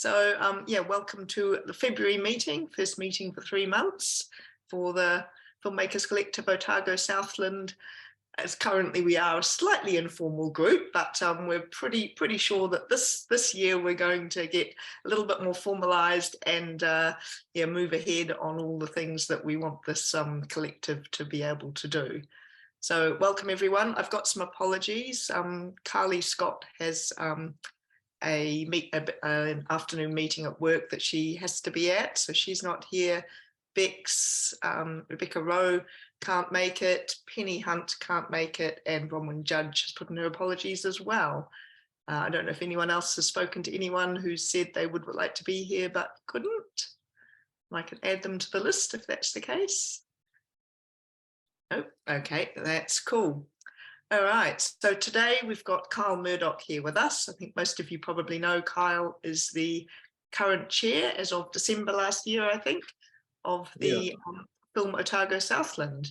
So yeah, welcome to the February meeting, first meeting for 3 months for the Filmmakers Collective Otago Southland. As currently we are a slightly informal group, but we're pretty sure that this year we're going to get a little bit more formalized and yeah, move ahead on all the things that we want this collective to be able to do. So welcome everyone. I've got some apologies. Kahli Scott has an afternoon meeting at work that she has to be at, so she's not here. Rebecca Rowe can't make it, Pennie Hunt can't make it, and Bronwyn Judge has put in her apologies as well. I don't know if anyone else has spoken to anyone who said they would like to be here but couldn't. I can add them to the list if that's the case. Oh, okay, that's cool. All right, so today we've got Kyle Murdoch here with us. I think most of you probably know Kyle is the current chair as of December last year, I think, of the Film Otago Southland.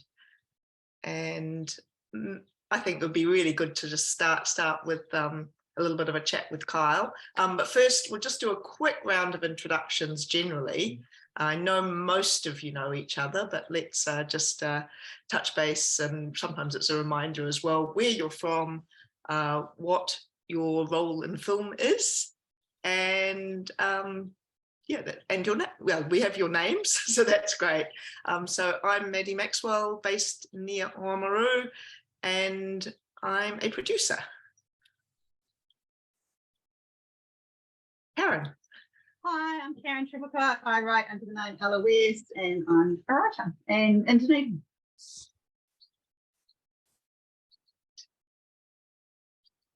And I think it would be really good to just start with a little bit of a chat with Kyle. But first, we'll just do a quick round of introductions generally. I know most of you know each other, but let's just touch base, and sometimes it's a reminder as well where you're from, what your role in film is, and yeah, and your well, we have your names, so that's great. So I'm Maddy Maxwell, based near Oamaru, and I'm a producer. Erin. Hi, I'm Karen Triplecart. I write under the name Eloise, and I'm a writer in Dunedin.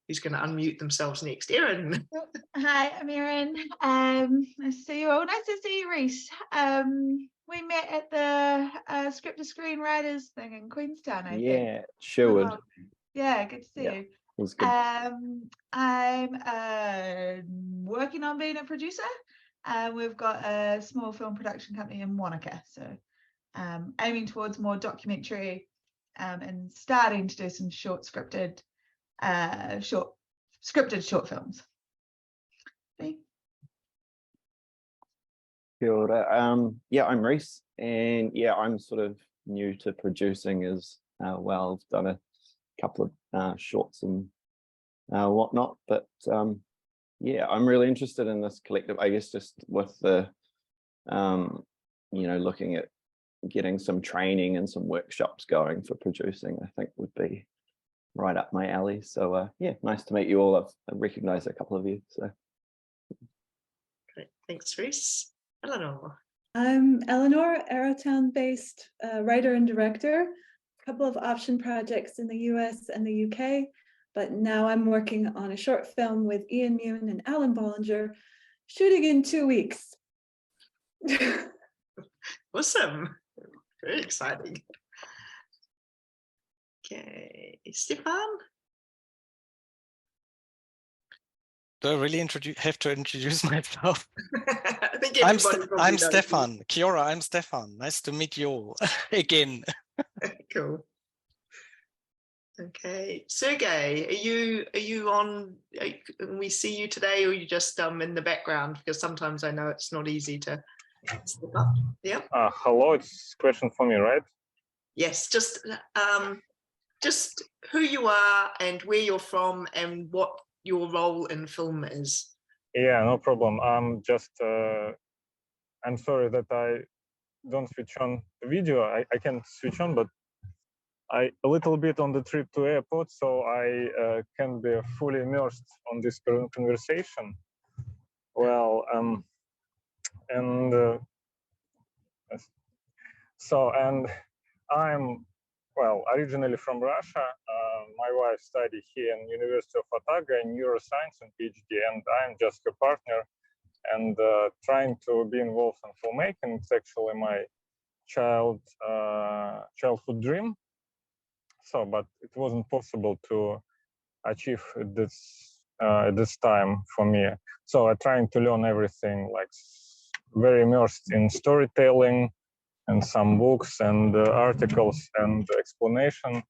Who's going to unmute themselves next? Erin. Hi, I'm Erin. Nice to see you all. Nice to see you, Reece. We met at the Script to Screenwriters thing in Queenstown, I think. Yeah, Sherwood. Oh, yeah, good to see you. It was good. I'm working on being a producer. We've got a small film production company in Wanaka, so aiming towards more documentary and starting to do some scripted short films. Kia ora. Yeah, I'm Reece, and yeah, I'm sort of new to producing as well. I've done a couple of shorts and whatnot, but yeah, I'm really interested in this collective, I guess, just with the you know, looking at getting some training and some workshops going for producing, I think would be right up my alley. So yeah, nice to meet you all. I've recognized a couple of you. So great, thanks, Reece. Elinor. I'm Elinor, Arrowtown-based writer and director. A couple of option projects in the US and the UK, but now I'm working on a short film with Ian Mune and Alan Bollinger, shooting in 2 weeks. Awesome, very exciting. Okay, Stefan. Do I really have to introduce myself? I think I'm Stefan. Kia ora, I'm Stefan. Nice to meet you all again. Cool. Okay, Sergey, are you on? Can we see you today, or are you just in the background? Because sometimes I know it's not easy to step up. Yeah. Hello, it's a question for me, right? Yes, just who you are and where you're from and what your role in film is. Yeah, no problem. I'm sorry that I don't switch on the video. I can switch on, but I a little bit on the trip to airport, so I can be fully immersed on this conversation. Well, and I'm, well, originally from Russia. My wife studied here in University of Otago in neuroscience and PhD, and I'm just her partner, and trying to be involved in filmmaking. It's actually my childhood dream. So, but it wasn't possible to achieve this at this time for me. So I'm trying to learn everything, like very immersed in storytelling and some books and articles and explanation,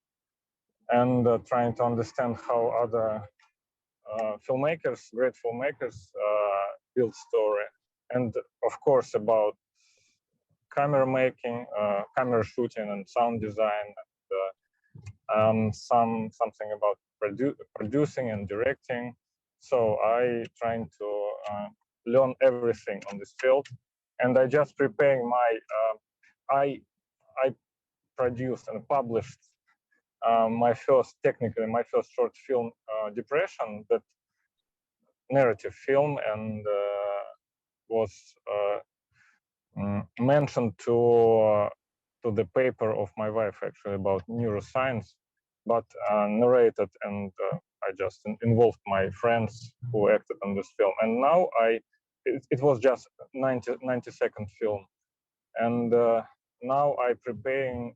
and trying to understand how other filmmakers, great filmmakers, build story, and of course about camera making, camera shooting, and sound design, and something about producing and directing. So I trying to learn everything on this field, and I just preparing my I produced and published my first short film, Depression, that narrative film, and was mentioned to the paper of my wife, actually, about neuroscience, but narrated, and I just involved my friends who acted on this film. And now it was just 90-second film, and now I preparing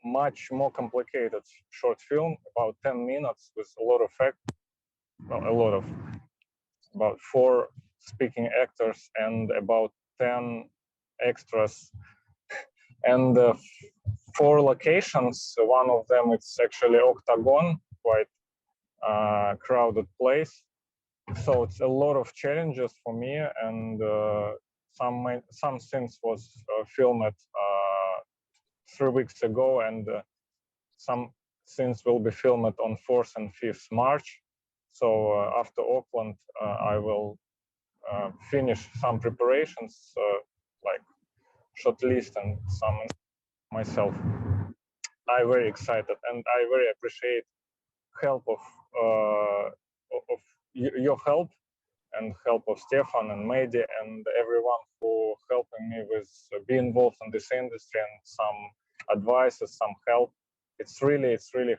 much more complicated short film, about 10 minutes, with a lot of about 4 speaking actors and about 10 extras, and 4 locations. One of them, it's actually Otago, quite crowded place. So it's a lot of challenges for me, and some scenes was filmed 3 weeks ago, and some scenes will be filmed on 4th and 5th March. So after Auckland, I will finish some preparations, like shot list and some myself. I'm very excited, and I very appreciate help of your help, and help of Stefan and Maddy and everyone who helping me with be involved in this industry, and some advices, some help. It's really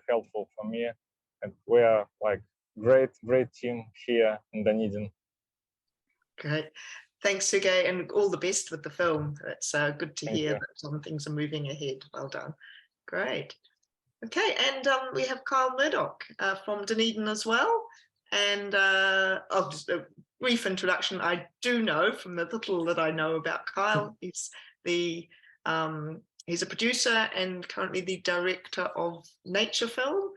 helpful for me, and we're like great team here in Dunedin. Great. Thanks, Sergey, and all the best with the film. It's good to hear that some things are moving ahead. Well done. Great. Okay, and we have Kyle Murdoch from Dunedin as well. And just a brief introduction. I do know, from the little that I know about Kyle, he's a producer and currently the director of Nature Film,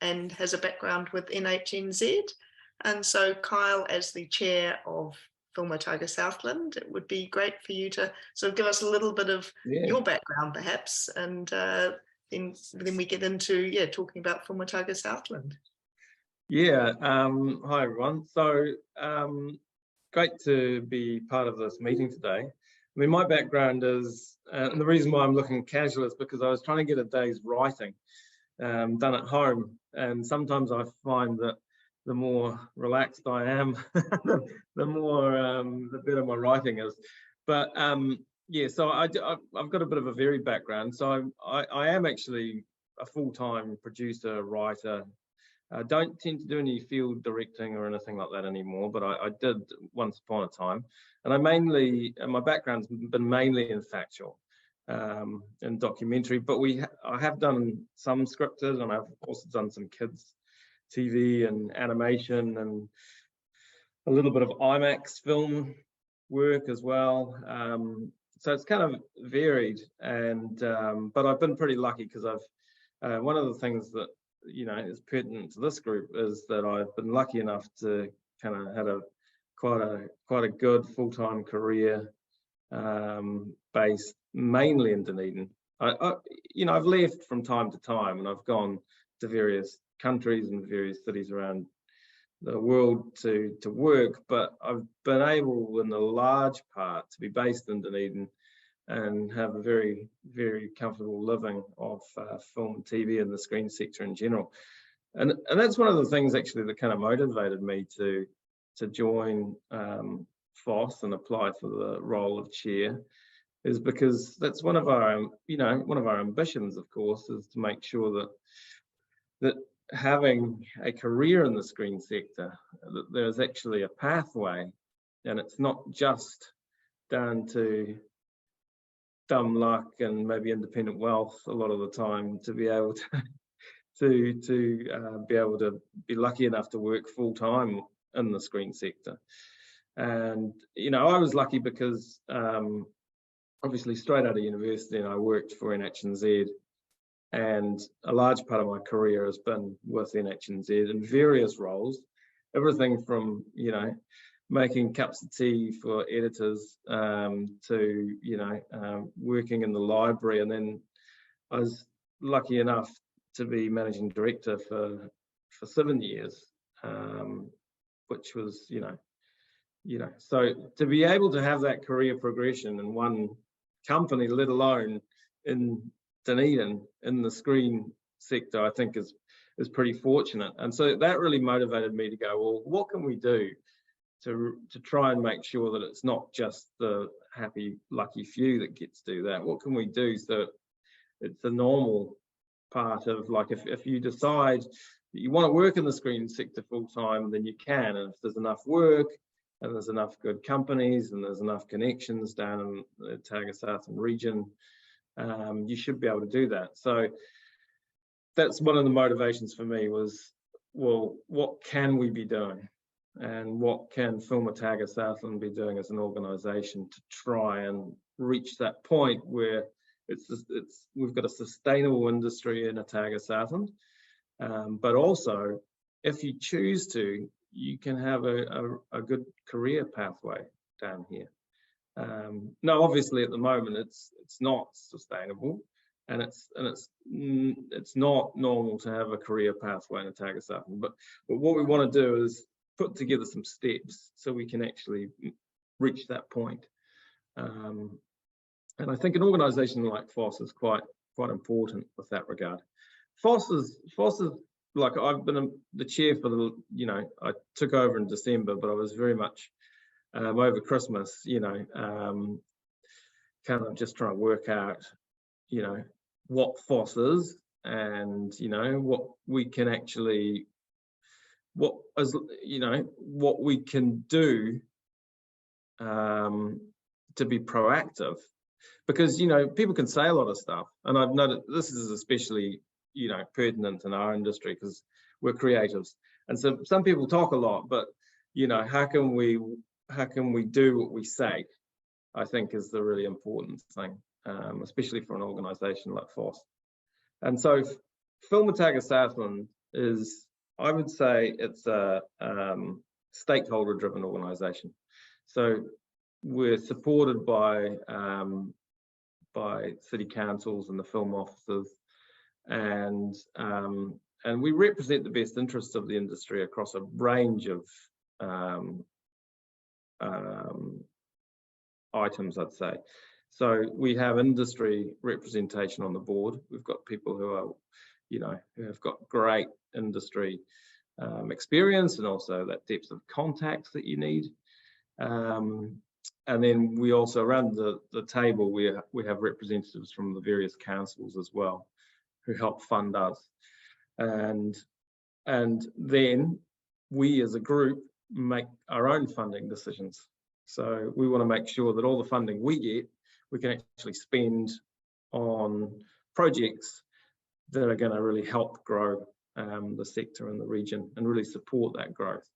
and has a background with NHNZ. And so, Kyle, as the chair of Film Otago Southland, it would be great for you to sort of give us a little bit of your background, perhaps, and then we get into talking about Film Otago Southland. Hi everyone. So great to be part of this meeting today. I mean, my background is, and the reason why I'm looking casual is because I was trying to get a day's writing done at home, and sometimes I find that the more relaxed I am, the better my writing is. But so I've got a bit of a varied background. So I am actually a full-time producer, writer. I don't tend to do any field directing or anything like that anymore, but I did once upon a time. And my background's been mainly in factual and documentary, but I have done some scripted, and I've also done some kids TV and animation, and a little bit of IMAX film work as well. So it's kind of varied, and but I've been pretty lucky, because I've one of the things that is pertinent to this group is that I've been lucky enough to kind of had quite a good full-time career based mainly in Dunedin. I've left from time to time, and I've gone to various countries and various cities around the world to work, but I've been able in a large part to be based in Dunedin and have a very, very comfortable living of film and TV and the screen sector in general. And that's one of the things actually that kind of motivated me to join FOS and apply for the role of chair, is because that's one of our ambitions, of course, is to make sure that having a career in the screen sector, that there's actually a pathway, and it's not just down to dumb luck and maybe independent wealth a lot of the time to be able to be lucky enough to work full time in the screen sector. And I was lucky because obviously straight out of university, and I worked for NHNZ, and a large part of my career has been with NHNZ in various roles, everything from making cups of tea for editors, to, you know, working in the library. And then I was lucky enough to be managing director for 7 years, which was, you know, so to be able to have that career progression in one company, let alone in Dunedin in the screen sector, I think is pretty fortunate. And so that really motivated me to go, well, what can we do to try and make sure that it's not just the happy, lucky few that gets to do that? What can we do so it's a normal part of, like, if you decide that you want to work in the screen sector full time, then you can. And if there's enough work and there's enough good companies and there's enough connections down in the Otago Southland region, you should be able to do that. So that's one of the motivations for me was, well, what can we be doing? And what can Film Otago Southland be doing as an organisation to try and reach that point where we've got a sustainable industry in Otago Southland, but also, if you choose to, you can have a good career pathway down here. Now, obviously, at the moment, it's not sustainable, and it's not normal to have a career pathway in Otago Southland. But what we want to do is put together some steps so we can actually reach that point. And I think an organisation like FOS is quite important with that regard. FOS is like, I've been the chair for the, you know, I took over in December, but I was very much over Christmas, you know, kind of just trying to work out, you know, what FOS is, and, you know, what we can actually, what we can do to be proactive. Because, you know, people can say a lot of stuff, and I've noticed this is especially, you know, pertinent in our industry because we're creatives, and so some people talk a lot, but, you know, how can we do what we say, I think, is the really important thing, especially for an organisation like FOS. And so Film Otago Southland is, I would say, it's a stakeholder-driven organisation. So we're supported by city councils and the film offices, and we represent the best interests of the industry across a range of items, I'd say. So we have industry representation on the board. We've got people who are, you know, who have got great industry experience, and also that depth of contacts that you need. And then we also, around the table, we have representatives from the various councils as well, who help fund us. And then we as a group make our own funding decisions. So we want to make sure that all the funding we get, we can actually spend on projects that are going to really help grow the sector and the region and really support that growth.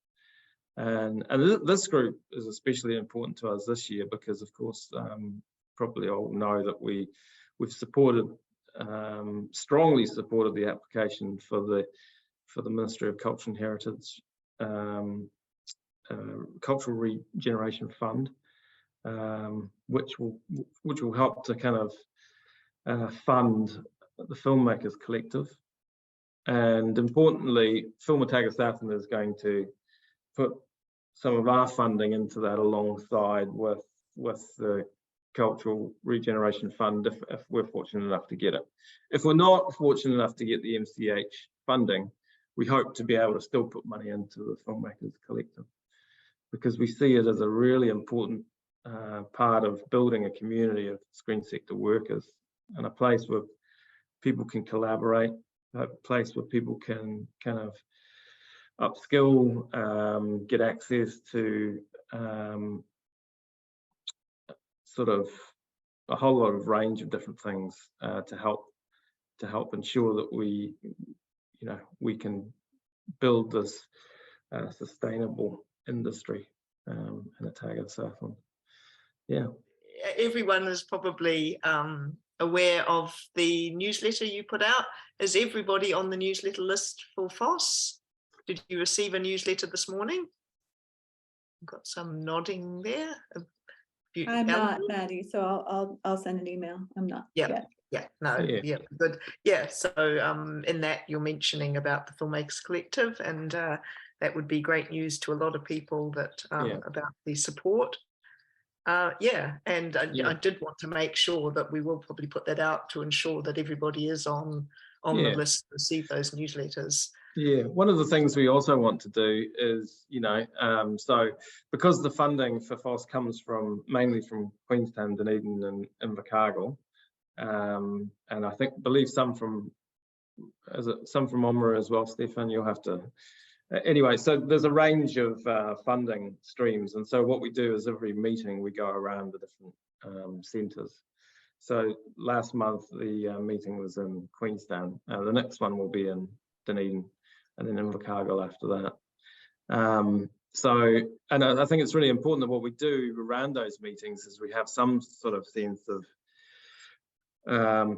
And this group is especially important to us this year because, of course, probably all know that we've supported, strongly supported the application for the Ministry of Culture and Heritage Cultural Regeneration Fund, which will help to kind of fund the Filmmakers Collective. And importantly, Film Otago Southland is going to put some of our funding into that alongside with the Cultural Regeneration Fund if we're fortunate enough to get it. If we're not fortunate enough to get the MCH funding, we hope to be able to still put money into the Filmmakers Collective, because we see it as a really important part of building a community of screen sector workers, and a place where people can collaborate, a place where people can kind of upskill, get access to sort of a whole lot of range of different things to help ensure that we can build this sustainable industry in Otago Southland. Yeah. Everyone is probably aware of the newsletter you put out. Is everybody on the newsletter list for FOS? Did you receive a newsletter this morning? got some nodding there. I'm not, Maddy, so I'll send an email. I'm not. Yeah. Yeah, no, yeah, good. Yeah, so in that you're mentioning about the Filmmakers Collective, and that would be great news to a lot of people that about the support. Yeah, and I did want to make sure that we will probably put that out to ensure that everybody is on the list to receive those newsletters. Yeah, one of the things we also want to do is, so because the funding for FOS comes mainly from Queenstown, Dunedin, and Invercargill. And I believe some from Omra as well, Stefan. You'll have to. Anyway, so there's a range of funding streams, and so what we do is every meeting we go around the different centres. So last month the meeting was in Queenstown. The next one will be in Dunedin, and then Invercargill after that. And I think it's really important that what we do around those meetings is we have some sort of sense of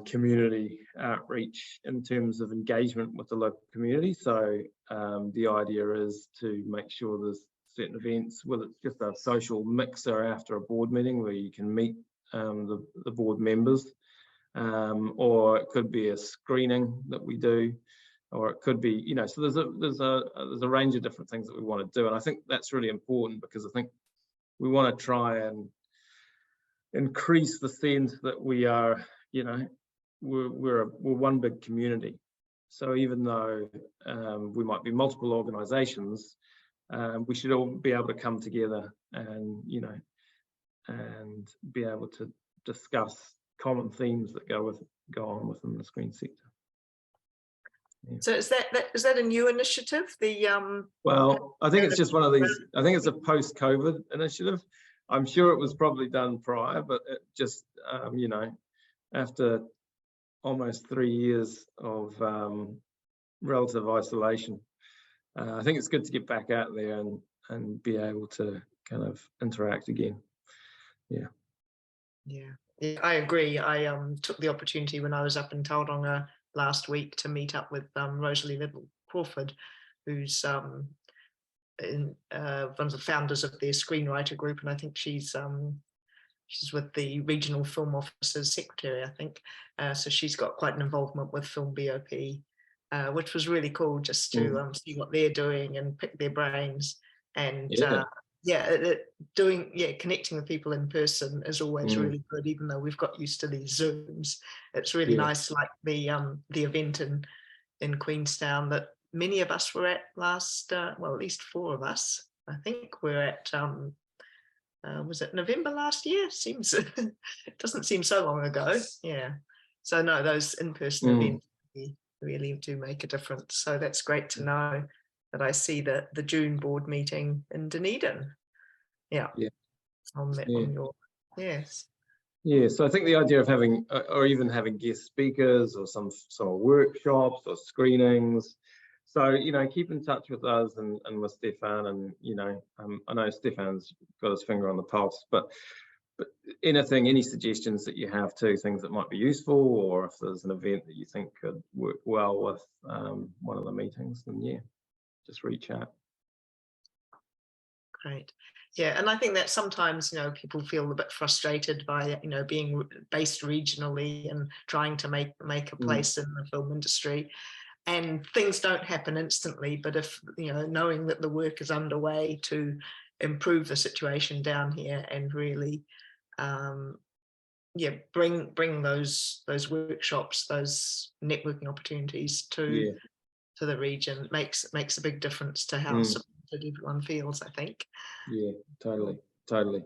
community outreach in terms of engagement with the local community. So the idea is to make sure there's certain events, whether it's just a social mixer after a board meeting where you can meet the board members, or it could be a screening that we do, or it could be, so there's a range of different things that we want to do, and I think that's really important because I think we want to try and increase the sense that we are, we're one big community. So even though we might be multiple organisations, we should all be able to come together and and be able to discuss common themes that go on within the screen sector. Yeah. So is that a new initiative? Well, I think it's just one of these. I think it's a post-COVID initiative. I'm sure it was probably done prior, but it just after almost 3 years of relative isolation, I think it's good to get back out there and be able to kind of interact again. Yeah, I agree. I took the opportunity when I was up in Tauranga last week to meet up with Rosalie Little Crawford, who's one of the founders of their screenwriter group, and I think she's with the Regional Film Officers Secretary, I think. So she's got quite an involvement with Film BOP, which was really cool just to see what they're doing and pick their brains. And connecting with people in person is always really good, even though we've got used to these Zooms. It's really nice, like the event in Queenstown that many of us were at last, well, at least 4 of us, I think, were at, was it November last year? It doesn't seem so long ago. Yeah. So no, those in-person events really do make a difference. So that's great to know that I see the June board meeting in Dunedin. On your, yes. Yeah, so I think the idea of having, or even having guest speakers or some workshops or screenings. So, keep in touch with us and with Stefan, and, I know Stefan's got his finger on the pulse, but any suggestions that you have too, things that might be useful, or if there's an event that you think could work well with one of the meetings, then just reach out. Great. Yeah, and I think that sometimes, people feel a bit frustrated by, being based regionally and trying to make a place in the film industry. And things don't happen instantly, but if, knowing that the work is underway to improve the situation down here and really, bring those workshops, those networking opportunities to the region makes a big difference to how supported everyone feels, I think. Yeah, totally.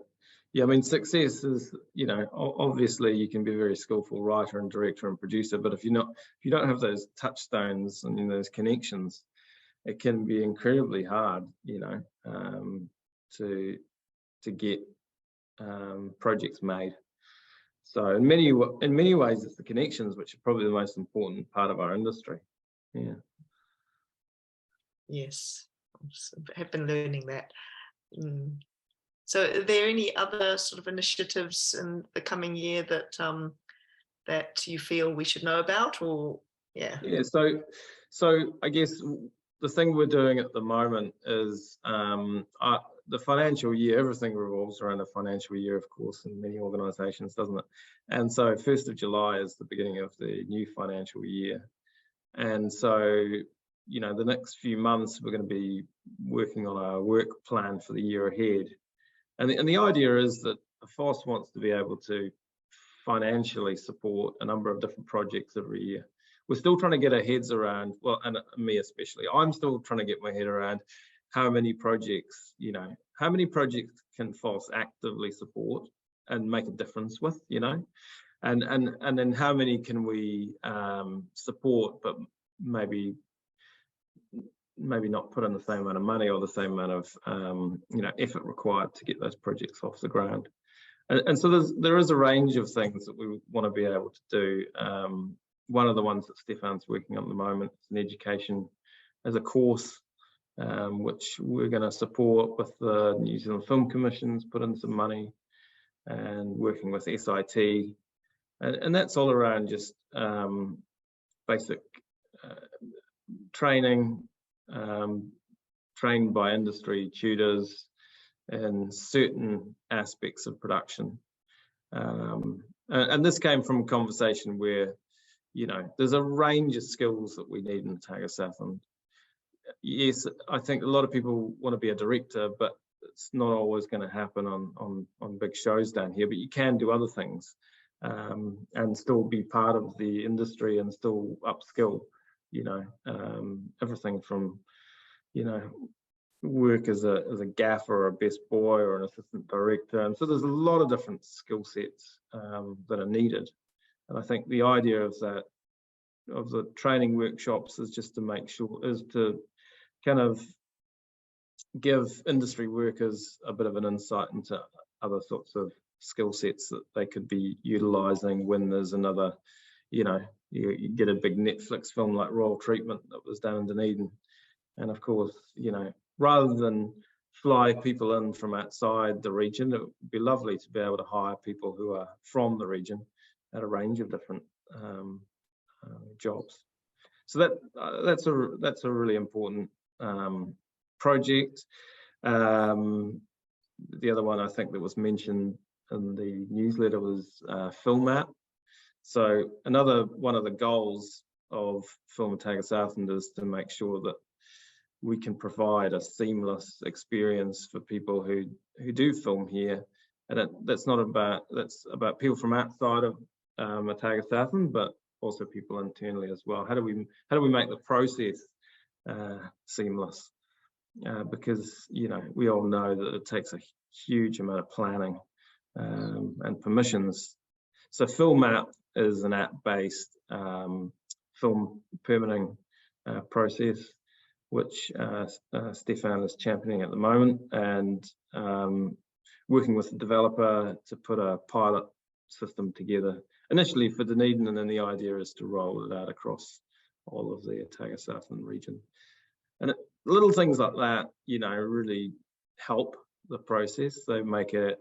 Yeah, I mean, success is, obviously you can be a very skillful writer and director and producer, but if you don't have those touchstones and those connections, it can be incredibly hard, to get projects made. So in many ways, it's the connections which are probably the most important part of our industry. Yeah. Yes, I have been learning that. So are there any other sort of initiatives in the coming year that that you feel we should know about, or so I guess the thing we're doing at the moment is the financial year, everything revolves around a financial year, of course, in many organisations, doesn't it? And so 1st of July is the beginning of the new financial year. And so, you know, the next few months, we're going to be working on our work plan for the year ahead. And the idea is that the FOS wants to be able to financially support a number of different projects every year. We're still trying to get our heads around, well, and me especially, I'm still trying to get my head around how many projects, you know, how many projects can FOS actively support and make a difference with, you know, and then how many can we support, but maybe not put in the same amount of money or the same amount of you know, effort required to get those projects off the ground. And so there is a range of things that we want to be able to do. One of the ones that Stefan's working on at the moment is an education as a course, which we're going to support with the New Zealand Film Commissions, put in some money, and working with SIT. And that's all around just basic training, trained by industry tutors in certain aspects of production. And this came from a conversation where, you know, there's a range of skills that we need in Otago Southland. Yes, I think a lot of people want to be a director, but it's not always going to happen on big shows down here, but you can do other things and still be part of the industry and still upskill, you know, everything from, you know, work as a gaffer or a best boy or an assistant director. And so there's a lot of different skill sets that are needed. And I think the idea of that, of the training workshops, is just to make sure, is to kind of give industry workers a bit of an insight into other sorts of skill sets that they could be utilizing when there's another, you know, you get a big Netflix film like Royal Treatment that was done in Dunedin. And of course, you know, rather than fly people in from outside the region, it would be lovely to be able to hire people who are from the region at a range of different jobs. So that's a really important project. The other one I think that was mentioned in the newsletter was FIlmApp. So another one of the goals of Film Otago Southland is to make sure that we can provide a seamless experience for people who do film here, and that's about people from outside of Otago Southland, but also people internally as well. How do we make the process seamless? Because, you know, we all know that it takes a huge amount of planning and permissions. So FIlmApp is an app-based film permitting process, which Stefan is championing at the moment, and working with the developer to put a pilot system together, initially for Dunedin, and then the idea is to roll it out across all of the Otago Southland region. And little things like that, you know, really help the process. They make it,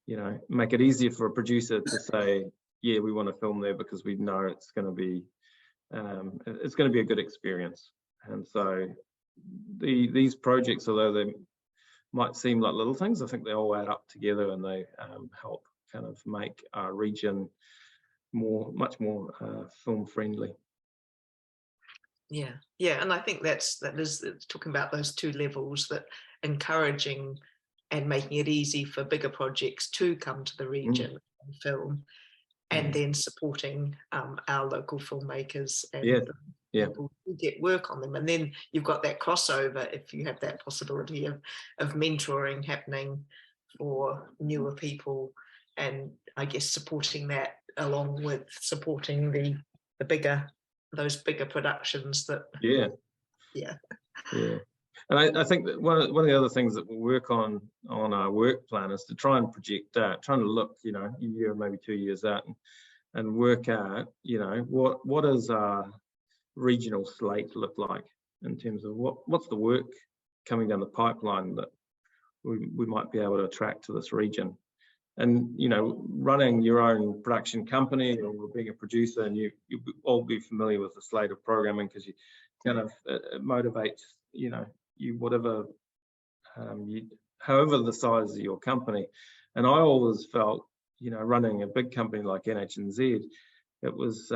you know, make it easier for a producer to say, yeah, we want to film there because we know it's going to be a good experience. And so these projects, although they might seem like little things, I think they all add up together, and they help kind of make our region much more film friendly. Yeah, and I think that is talking about those two levels, that encouraging and making it easy for bigger projects to come to the region and film, and then supporting our local filmmakers and people who get work on them. And then you've got that crossover, if you have that possibility of mentoring happening for newer people, and I guess supporting that along with supporting those bigger productions that And I think that one of the other things that we'll work on our work plan is to try and project that, trying to look, you know, a year, maybe 2 years out, and work out, you know, what does our regional slate look like in terms of what's the work coming down the pipeline that we might be able to attract to this region. And, you know, running your own production company or being a producer, and you'll all be familiar with the slate of programming, because you kind of, it motivates, you know, you whatever however the size of your company. And I always felt, running a big company like NHNZ, it was,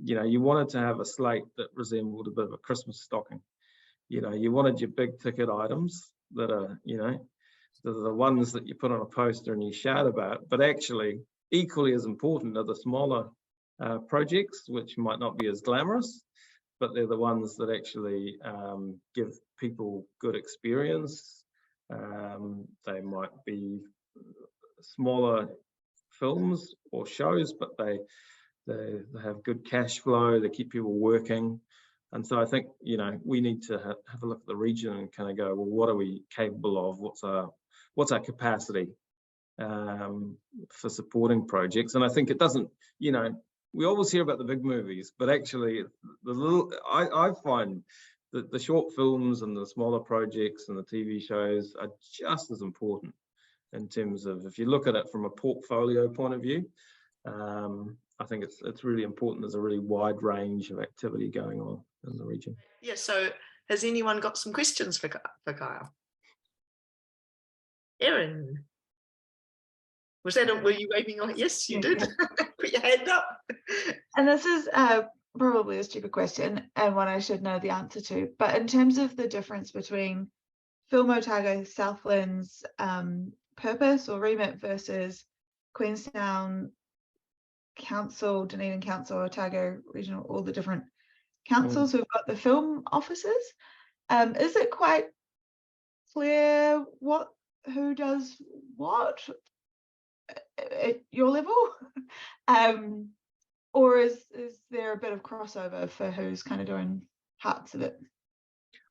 you wanted to have a slate that resembled a bit of a Christmas stocking. You wanted your big ticket items that are, the ones that you put on a poster and you shout about, but actually equally as important are the smaller projects, which might not be as glamorous, but they're the ones that actually give people good experience. They might be smaller films or shows, but they have good cash flow, they keep people working. And so I think, we need to have a look at the region and kind of go, well, what are we capable of? What's our capacity for supporting projects? And I think it doesn't, we always hear about the big movies, but actually I find that the short films and the smaller projects and the TV shows are just as important in terms of, if you look at it from a portfolio point of view, I think it's really important. There's a really wide range of activity going on in the region. Yeah, so has anyone got some questions for Kyle? Erin? Were you waving on? Yes, you did. Put your hand up. And this is probably a stupid question and one I should know the answer to, but in terms of the difference between Film Otago, Southland's purpose or remit versus Queenstown Council, Dunedin Council, Otago Regional, all the different councils who've got the film offices, is it quite clear who does what at your level? Or is there a bit of crossover for who's kind of doing parts of it?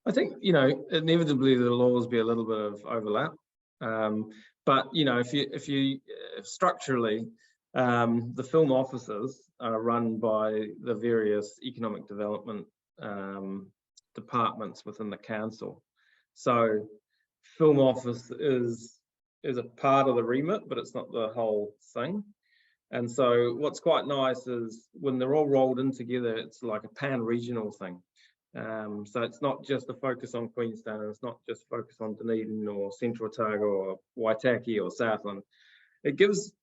I think, inevitably there'll always be a little bit of overlap. But, if you structurally, the film offices are run by the various economic development departments within the council. So film office is a part of the remit, but it's not the whole thing. And so what's quite nice is when they're all rolled in together, it's like a pan-regional thing. So it's not just a focus on Queenstown, and it's not just focus on Dunedin or Central Otago or Waitaki or Southland. It gives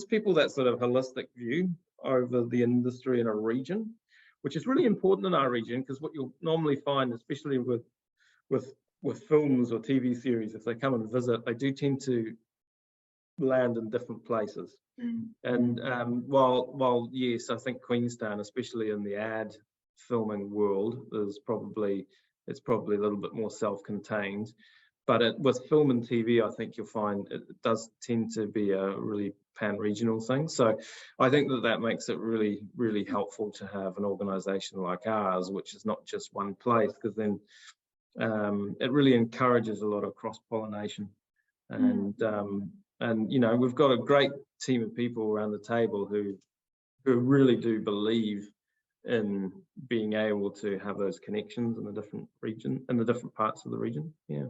people that sort of holistic view over the industry in a region, which is really important in our region, because what you'll normally find, especially with films or TV series, if they come and visit, they do tend to land in different places. And while yes, I think Queenstown, especially in the ad filming world, it's probably a little bit more self-contained, but with film and TV, I think you'll find it does tend to be a really pan-regional thing. So I think that makes it really, really helpful to have an organisation like ours, which is not just one place, because then it really encourages a lot of cross-pollination. And we've got a great team of people around the table who really do believe in being able to have those connections in the different region, in the different parts of the region. Yeah,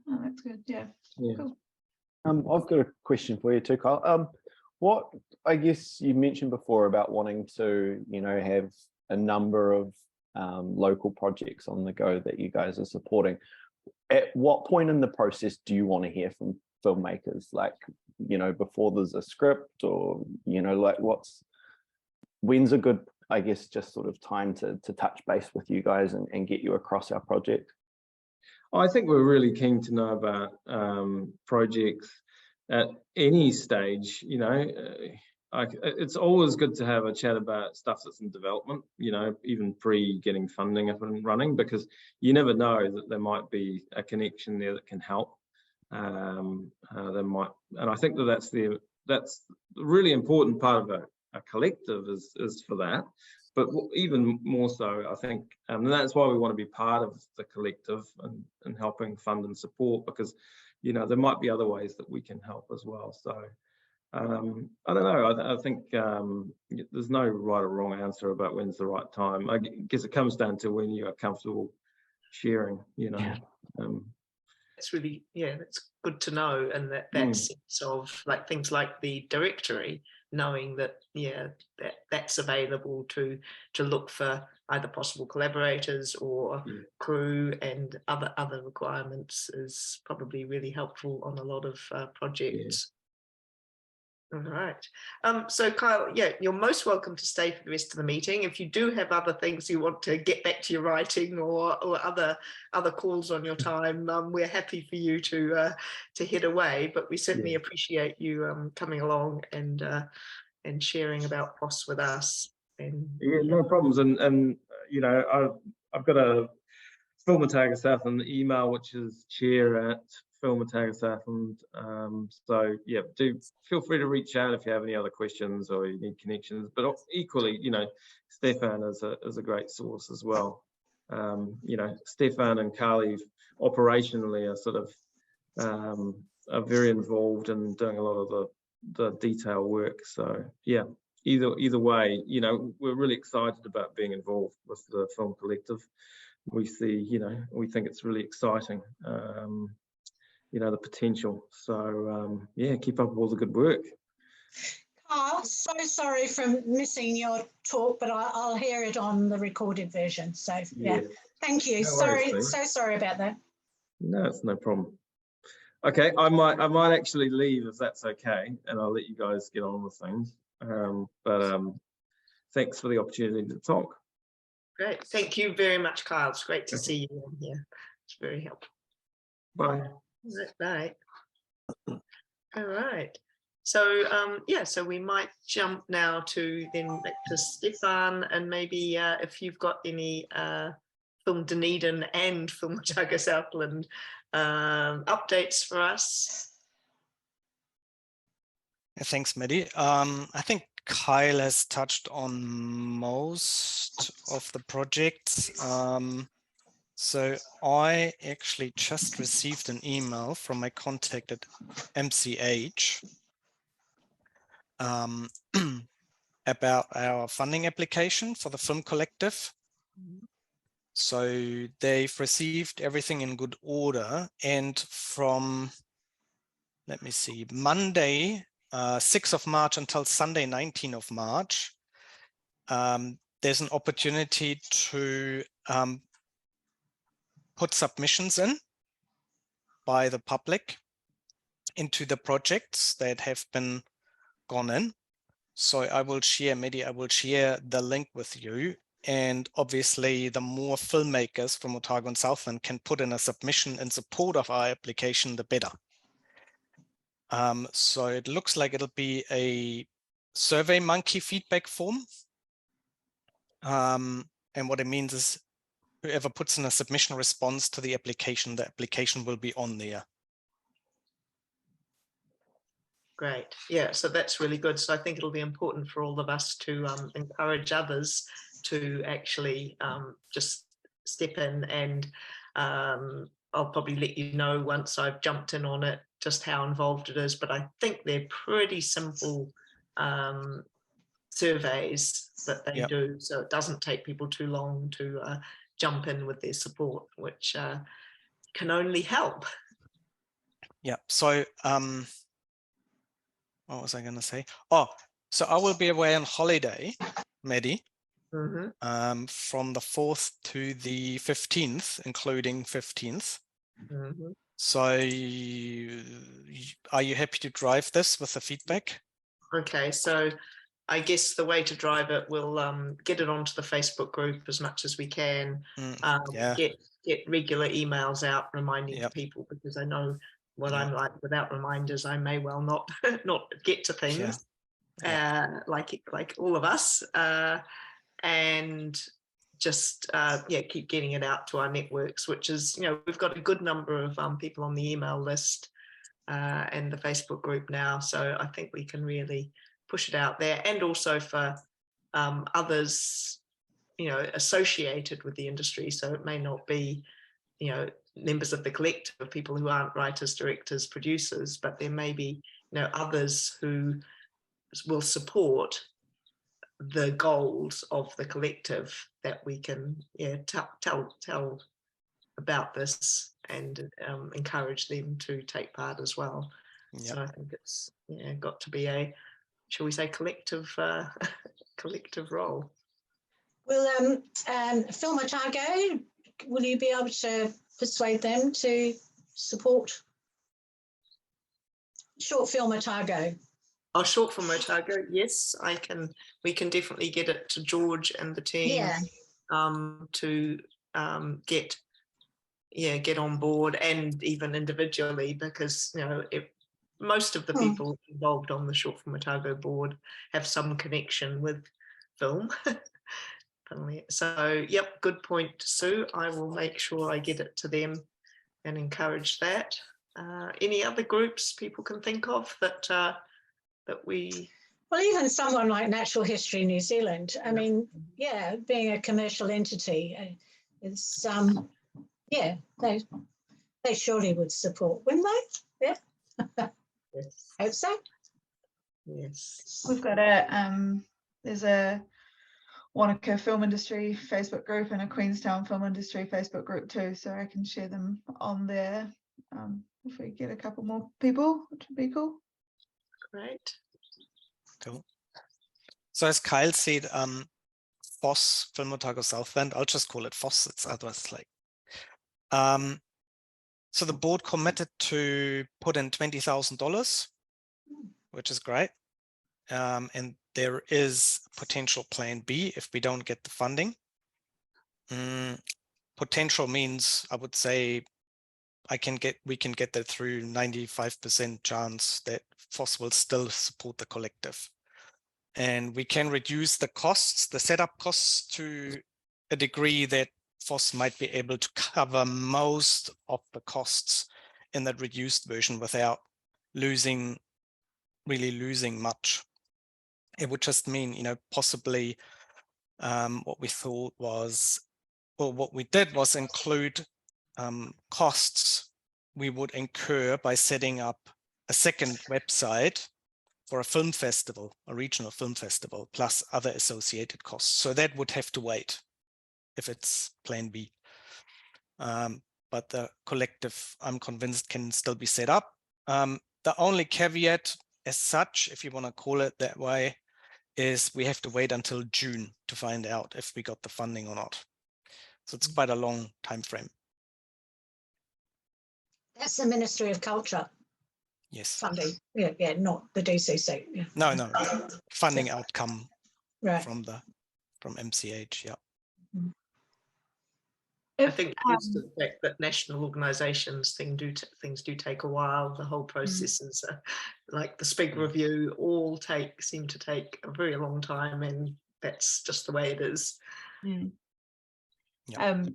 oh, that's good. Yeah. Cool. I've got a question for you too, Kyle. What, I guess you mentioned before about wanting to, have a number of local projects on the go that you guys are supporting. At what point in the process do you want to hear from filmmakers? Like, before there's a script, or, like when's a good, I guess, just sort of time to touch base with you guys and get you across our project? I think we're really keen to know about projects at any stage. It's always good to have a chat about stuff that's in development, even pre getting funding up and running, because you never know that there might be a connection there that can help. And I think that's the really important part of a collective is for that. But even more so, I think, and that's why we want to be part of the collective and helping fund and support, because, there might be other ways that we can help as well. So I don't know. I think there's no right or wrong answer about when's the right time. I guess it comes down to when you are comfortable sharing, It's really, that's good to know. And that sense of like things like the directory knowing that, yeah, that's available to look for either possible collaborators or crew and other requirements is probably really helpful on a lot of projects. All right. So Kyle, yeah, you're most welcome to stay for the rest of the meeting. If you do have other things you want to get back to your writing or other calls on your time, we're happy for you to head away. But we certainly appreciate you coming along and sharing about FOS with us. And no problems. And you know, I've got a FIlmApp Southland email, which is chair@FIlmApp Southland. So yeah, do feel free to reach out if you have any other questions or you need connections. But equally, you know, Stefan is a great source as well. You know, Stefan and Kahli operationally are sort of are very involved in doing a lot of the detail work. So yeah, either way, you know, we're really excited about being involved with the Film Collective. We see, you know, we think it's really exciting, you know, the potential. So yeah, keep up with all the good work. Oh, so sorry for missing your talk, but I'll hear it on the recorded version. So yeah, thank you. No worries, so sorry about that. No, it's no problem. Okay, I might actually leave if that's okay, and I'll let you guys get on with things. But thanks for the opportunity to talk. great. Thank you very much, Kyle. It's great to see you on here. It's very helpful. Bye. Bye. All right. So yeah, so we might jump now to Stefan, and maybe if you've got any Film Dunedin and Film Otago Southland updates for us. Thanks, Maddy. I think Kyle has touched on most of the projects. So I actually just received an email from my contact at MCH about our funding application for the Film Collective. So they've received everything in good order, and from, let me see, Monday 6th of March until Sunday 19th of March, there's an opportunity to put submissions in by the public into the projects that have been gone in. So I will share, Maddy, I will share the link with you. And obviously, the more filmmakers from Otago and Southland can put in a submission in support of our application, the better. So it looks like it'll be a SurveyMonkey feedback form. And what it means is whoever puts in a submission response to the application will be on there. Great. Yeah, so that's really good. So I think it'll be important for all of us to encourage others to actually just step in, and I'll probably let you know once I've jumped in on it just how involved it is. But I think they're pretty simple surveys that they do, so it doesn't take people too long to jump in with their support, which can only help. Yeah, so what was I going to say? Oh, so I will be away on holiday, Maddy, from the 4th to the 15th, including 15th. So are you happy to drive this with the feedback? Okay, so I guess the way to drive it, we'll get it onto the Facebook group as much as we can. Get regular emails out reminding people, because I know what I'm like. Without reminders, I may well not get to things, like all of us, and just keep getting it out to our networks, which is, you know, we've got a good number of people on the email list and the Facebook group now, so I think we can really push it out there, and also for others, you know, associated with the industry. So it may not be, you know, members of the collective, people who aren't writers, directors, producers, but there may be, you know, others who will support the goals of the collective, that we can tell about this and encourage them to take part as well. So I think it's got to be a shall we say, collective collective role. Will Film Otago, will you be able to persuade them to support Short Film Otago? Oh, Short Film Otago, yes, I can. We can definitely get it to George and the team to get on board, and even individually, because most of the people involved on the Short Film Otago board have some connection with film. So, yep, good point, Sue. I will make sure I get it to them and encourage that. Any other groups people can think of that we? Well, even someone like Natural History New Zealand. I mean, yeah, being a commercial entity, it's they surely would support, wouldn't they? Yeah. Yes. Hope so. Yes. We've got there's a Wanaka film industry Facebook group and a Queenstown film industry Facebook group too, so I can share them on there if we get a couple more people, which would be cool. Great. Cool. So as Kyle said, FOS, Film Otago Southland, I'll just call it FOS, it's otherwise like. So the board committed to put in $20,000, which is great. And there is potential plan B if we don't get the funding. Potential means, I would say, we can get that through 95% chance that FOS will still support the collective. And we can reduce the costs, the setup costs, to a degree that FOS might be able to cover most of the costs in that reduced version without really losing much. It would just mean, possibly what we thought was, or what we did was include costs we would incur by setting up a second website for a film festival, a regional film festival, plus other associated costs. So that would have to wait if it's plan B. But the collective, I'm convinced, can still be set up. The only caveat as such, if you want to call it that way, is we have to wait until June to find out if we got the funding or not. So it's quite a long time frame. That's the Ministry of Culture. Yes. Funding. Yeah, not the DCC. Yeah. No. Funding outcome right. from MCH, yeah. I think it's the fact that national organisations things do take a while. The whole processes, like the SPIG review, all seem to take a very long time, and that's just the way it is. Yep.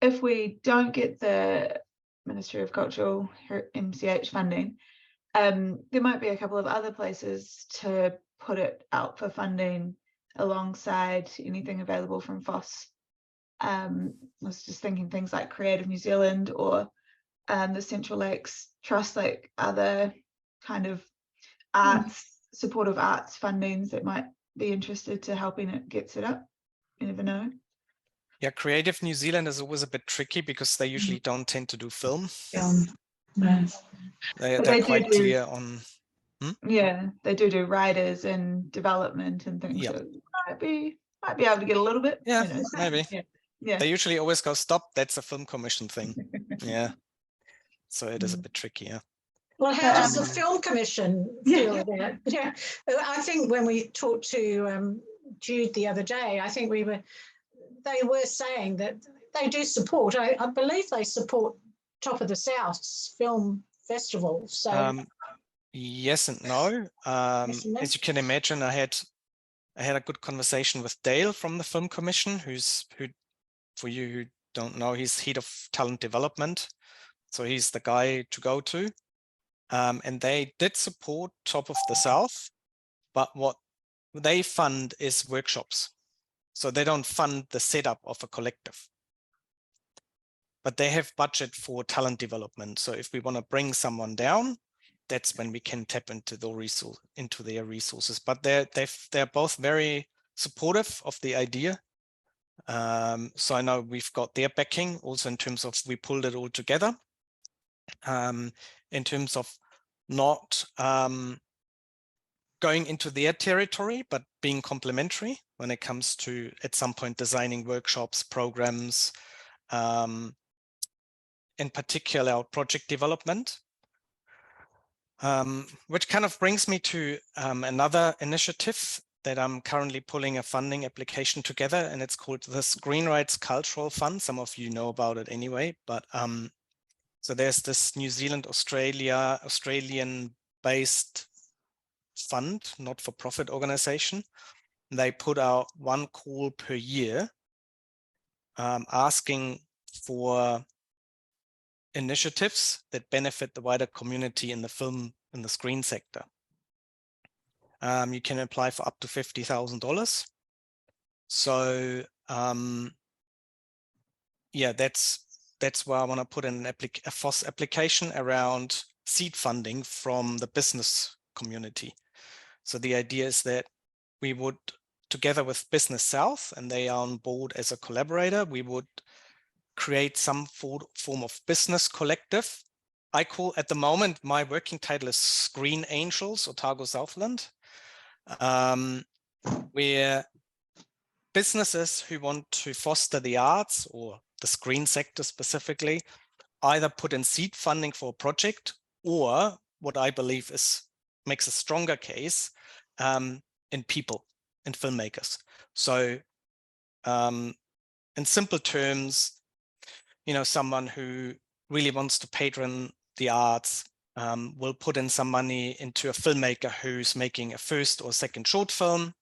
If we don't get the Ministry of Cultural MCH funding, there might be a couple of other places to put it out for funding alongside anything available from FOS. I was just thinking things like Creative New Zealand or the Central Lakes Trust, like other kind of supportive arts fundings that might be interested to helping it get set up. You never know. Yeah, Creative New Zealand is always a bit tricky because they usually don't tend to do film. No. They're quite clear on. Yeah, they do writers and development and things. Yep. So might be able to get a little bit. Yeah, maybe. Yeah. They usually always go, stop, that's a film commission thing. Yeah. So it is a bit tricky, yeah. Well, how does the Film Commission feel about it? Yeah, I think when we talked to Jude the other day, I think they were saying that they do support. I believe they support Top of the South's film festival. So yes and no. As you can imagine, I had a good conversation with Dale from the Film Commission, who for you who don't know, he's head of talent development. So he's the guy to go to. And they did support Top of the South, but what they fund is workshops. So they don't fund the setup of a collective. But they have budget for talent development. So if we want to bring someone down, that's when we can tap into their resources. But they're both very supportive of the idea. So I know we've got their backing also in terms of we pulled it all together. In terms of not going into their territory, but being complementary when it comes to, at some point, designing workshops, programs, in particular our project development. Which kind of brings me to another initiative that I'm currently pulling a funding application together, and it's called the Screenrights Cultural Fund. Some of you know about it anyway, but so there's this New Zealand, Australian-based fund, not-for-profit organization. They put out one call per year asking for initiatives that benefit the wider community in the film and the screen sector. You can apply for up to $50,000. So yeah, that's where I want to put in a FOS application around seed funding from the business community. So the idea is that we would, together with Business South, and they are on board as a collaborator, we would create some form of business collective. I call, at the moment, my working title is Screen Angels, Otago, Southland, where businesses who want to foster the arts or the screen sector specifically, either put in seed funding for a project, or what I believe makes a stronger case in people, in filmmakers. So in simple terms, you know, someone who really wants to patron the arts will put in some money into a filmmaker who's making a first or second short film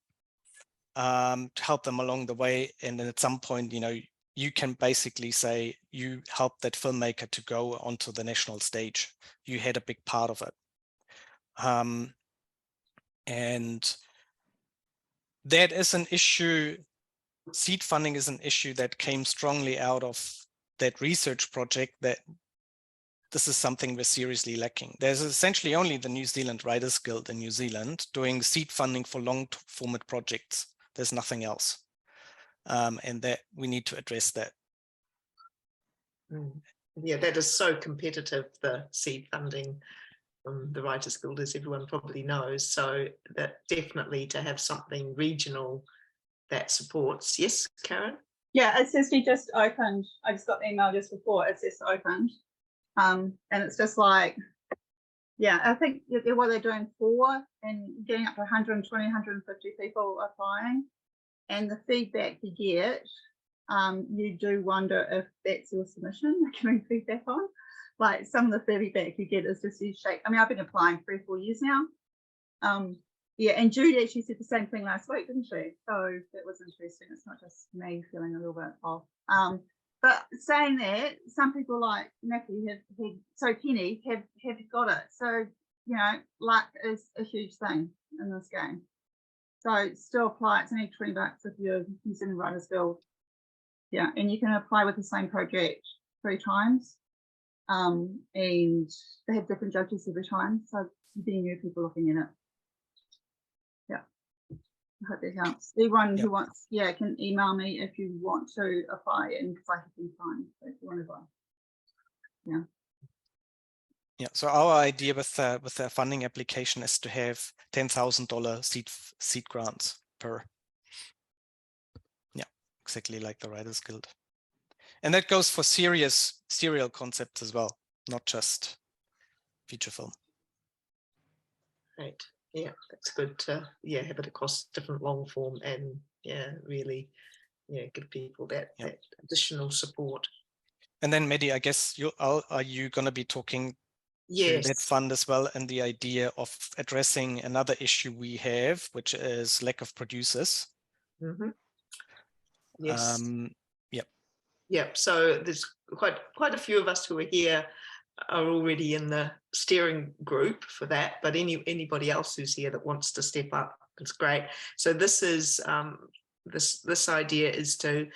to help them along the way. And then at some point, you know, you can basically say you helped that filmmaker to go onto the national stage. You had a big part of it. And that is an issue. Seed funding is an issue that came strongly out of that research project, that this is something we're seriously lacking. There's essentially only the New Zealand Writers Guild in New Zealand doing seed funding for long format projects. There's nothing else. And that we need to address that. Yeah, that is so competitive, the seed funding from the Writers Guild, as everyone probably knows. So that definitely to have something regional that supports. Yes, Karen? Yeah, it says we just opened. I just got the email just before. It says opened. And it's just like, yeah, I think what they're doing for and getting up to 120, 150 people applying. And the feedback you get, you do wonder if that's your submission they're giving feedback on. Like some of the feedback you get is just you shake. I mean, I've been applying 3 or 4 years now. Yeah, and Judy actually said the same thing last week, didn't she? So that was interesting. It's not just me feeling a little bit off. But saying that, some people like Nikki Pennie have got it. So, you know, luck is a huge thing in this game. So still apply. It's only $20 if you're New Zealand Writers Guild. Yeah, and you can apply with the same project 3 times. And they have different judges every time. So you'll be new people looking at it. Yeah, I hope that helps. Everyone who wants, can email me if you want to apply, and because I can find if you want to buy. Yeah. Yeah. So our idea with the funding application is to have $10,000 seed grants per. Yeah, exactly like the Writers Guild, and that goes for serial concepts as well, not just feature film. Right. Yeah, that's good to have it across different long form and really give people that additional support. And then Maddy, I guess are you going to be talking to that fund as well, and the idea of addressing another issue we have, which is lack of producers? Mm-hmm. Yes. Yep. So there's quite a few of us who are here are already in the steering group for that, but anybody else who's here that wants to step up, it's great. So this is this idea is to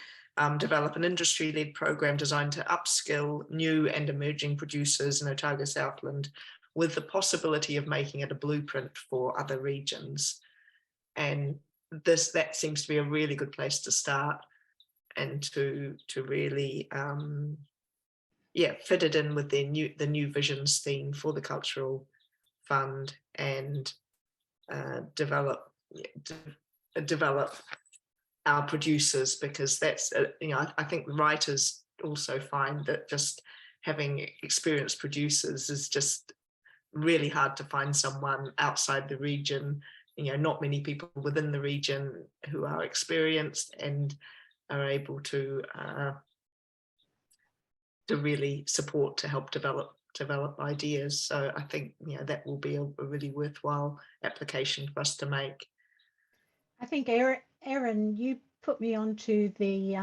develop an industry-led program designed to upskill new and emerging producers in Otago Southland, with the possibility of making it a blueprint for other regions. And that seems to be a really good place to start, and to really fit it in with the new visions theme for the cultural fund, and develop our producers, because that's I think the writers also find that just having experienced producers is just really hard to find someone outside the region. Not many people within the region who are experienced and are able to really support to help develop ideas. So I think that will be a really worthwhile application for us to make. I think Erin, you put me onto the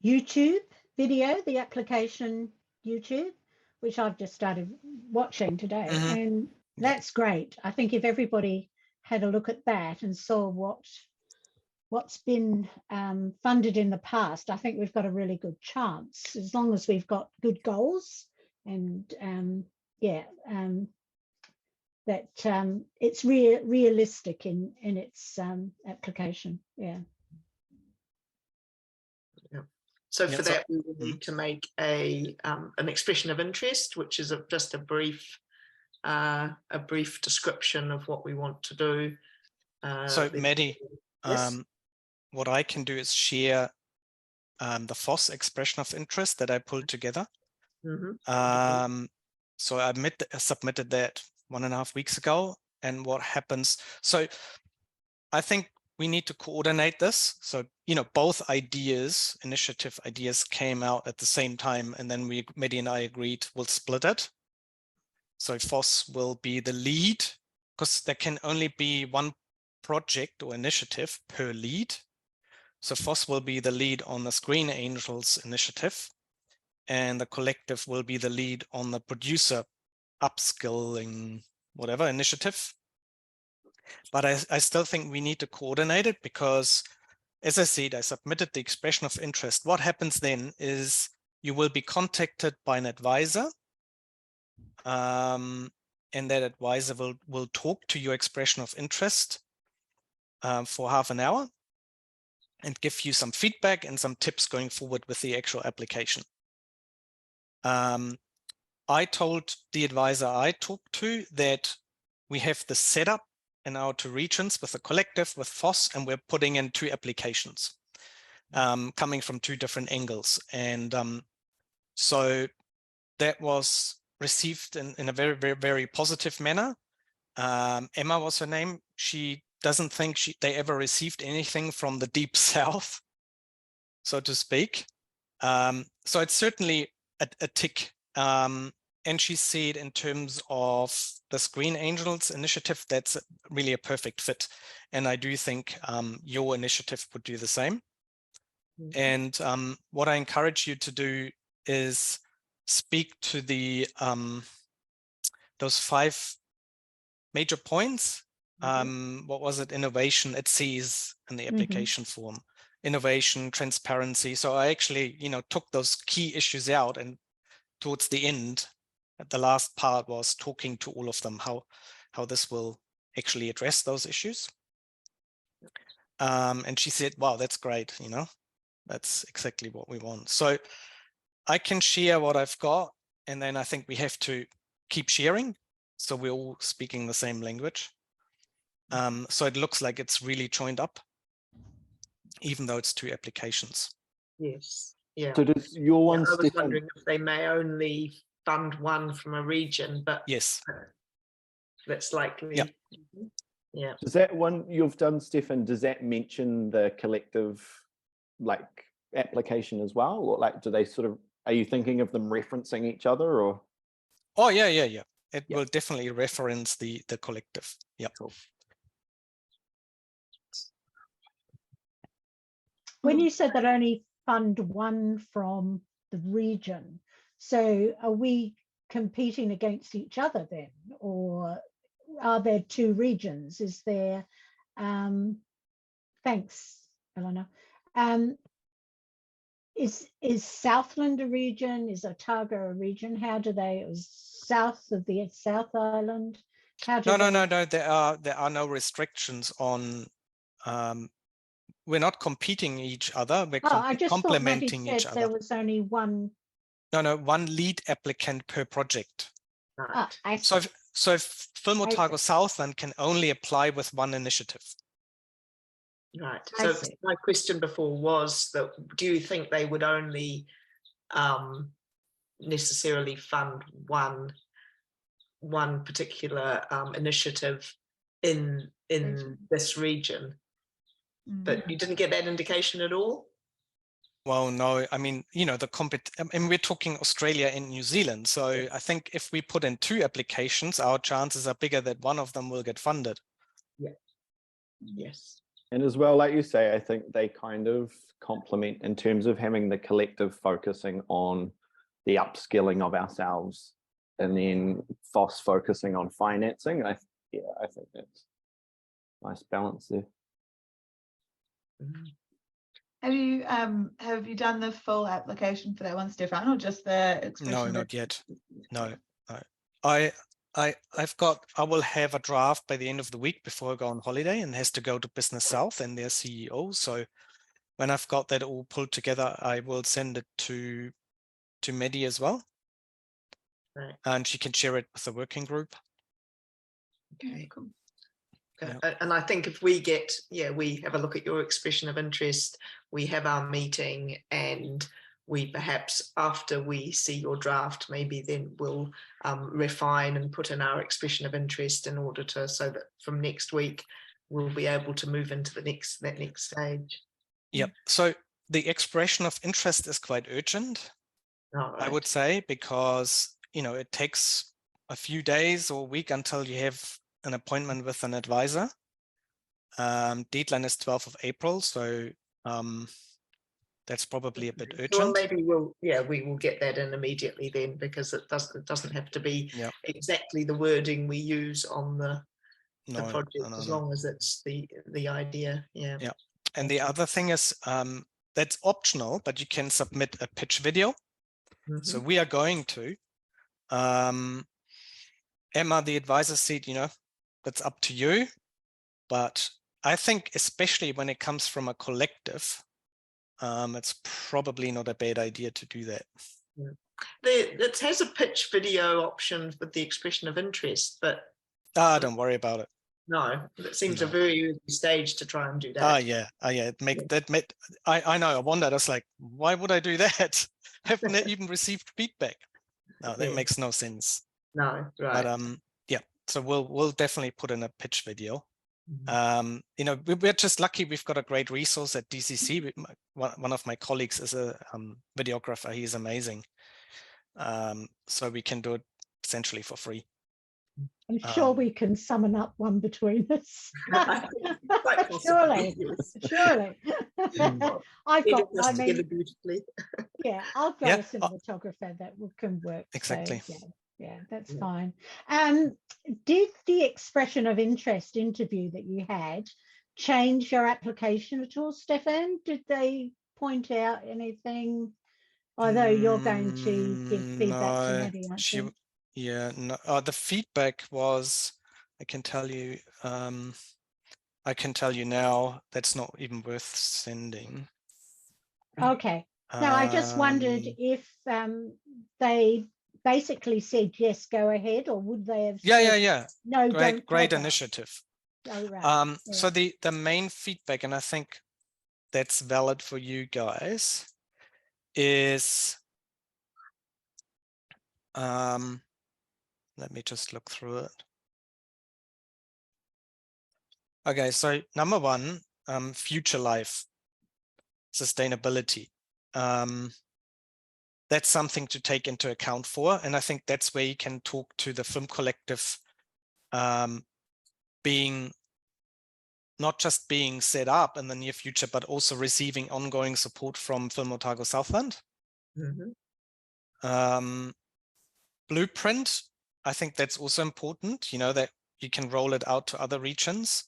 YouTube video, the application YouTube, which I've just started watching today, and that's great. I think if everybody had a look at that and saw what's been funded in the past, I think we've got a really good chance, as long as we've got good goals and that it's realistic in its application. So for that, we will need to make an expression of interest, which is just a brief description of what we want to do. So Maddy, yes. What I can do is share the FOS expression of interest that I pulled together. So I submitted that 1.5 weeks ago. And what happens? So I think we need to coordinate this. So, both initiative ideas came out at the same time, and then Maddy and I agreed we'll split it. So FOS will be the lead, because there can only be one project or initiative per lead. So FOS will be the lead on the Screen Angels initiative, and the collective will be the lead on the producer upskilling, whatever initiative. But I still think we need to coordinate it, because, as I said, I submitted the expression of interest. What happens then is you will be contacted by an advisor, and that advisor will talk to your expression of interest for half an hour and give you some feedback and some tips going forward with the actual application. I told the advisor I talked to that we have the setup in our 2 regions with the collective, with FOS, and we're putting in 2 applications coming from 2 different angles. And so that was received in a very, very, very positive manner. Emma was her name. She doesn't think they ever received anything from the deep south, so to speak. So it's certainly a tick. And she said, in terms of the Screen Angels initiative, that's really a perfect fit. And I do think your initiative would do the same. And what I encourage you to do is speak to the those 5 major points. What was it? Innovation, it says in the application form. Innovation, transparency. So I actually, took those key issues out, and towards the end, the last part was talking to all of them, how this will actually address those issues. And she said, wow, that's great. That's exactly what we want. So I can share what I've got, and then I think we have to keep sharing, so we're all speaking the same language. So it looks like it's really joined up, even though it's 2 applications. Yes. Yeah. So does your one, I was Stefan, wondering if they may only fund one from a region, but yes, that's likely. Yeah. Yeah. does that one you've done, Stefan, does that mention the collective application as well? Or do they are you thinking of them referencing each other, or? Oh, yeah. It will definitely reference the collective. Yeah. Cool. When you said that only fund one from the region, so are we competing against each other then, or are there 2 regions? Is there, thanks, Elinor. Is Southland a region? Is Otago a region? How do they, south of the South Island? No. There are no restrictions on. We're not competing each other. We're complementing each other. There was only one. No, 1 lead applicant per project. Right. I So So Film Otago Southland can only apply with one initiative. Right. I So see. my question before was that, do you think they would only necessarily fund one particular initiative in this region? But you didn't get that indication at all? Well, no, I mean, you know, and we're talking Australia and New Zealand. So I think if we put in 2 applications, our chances are bigger that one of them will get funded. Yeah. Yes. And as well, like you say, I think they kind of complement in terms of having the collective focusing on the upskilling of ourselves, and then FOS focusing on financing. I think that's a nice balance there. Have you done the full application for that one, Stefan, or just the expression? No, not yet. No. I will have a draft by the end of the week before I go on holiday, and has to go to Business South and their CEO. So when I've got that all pulled together, I will send it to Maddy as well. Right. And she can share it with the working group. Okay, cool. Yeah. And I think if we we have a look at your expression of interest, we have our meeting, and we perhaps, after we see your draft, maybe then we'll refine and put in our expression of interest in order to, so that from next week we'll be able to move into that next stage. Yep. So the expression of interest is quite urgent, I would say, because, you know, it takes a few days or a week until you have an appointment with an advisor. Deadline is 12th of April, so that's probably a bit urgent. Well, maybe we will get that in immediately then, because it doesn't have to be exactly the wording we use on the project, as long as it's the idea. Yeah. And the other thing is, that's optional, but you can submit a pitch video. So we are going to. Emma, the advisor, said, you know, that's up to you. But I think, especially when it comes from a collective, it's probably not a bad idea to do that. It has a pitch video option with the expression of interest, but don't worry about it. No, it seems a very early stage to try and do that. Yeah. I know. I wondered. I was like, why would I do that? Haven't even received feedback. No, that makes no sense. No, right. But yeah. So we'll definitely put in a pitch video. You know, we're just lucky. We've got a great resource at DCC. One of my colleagues is a videographer. He's amazing. So we can do it essentially for free. I'm sure we can summon up one between us. Surely. I've got a cinematographer that can work. Exactly. So, yeah, that's fine. Did the expression of interest interview that you had change your application at all, Stefan? Did they point out anything? Although you're going to give feedback to Maddy, aren't you? Yeah, no, the feedback was, I can tell you now, that's not even worth sending. Okay. No, I just wondered if they basically said, yes, go ahead, or would they have said, no, great initiative. Oh, right. So the main feedback, and I think that's valid for you guys, is let me just look through it. Okay, so number one, future life, sustainability. That's something to take into account for. And I think that's where you can talk to the film collective being, not just being set up in the near future, but also receiving ongoing support from Film Otago Southland. Blueprint, I think that's also important, you know, that you can roll it out to other regions.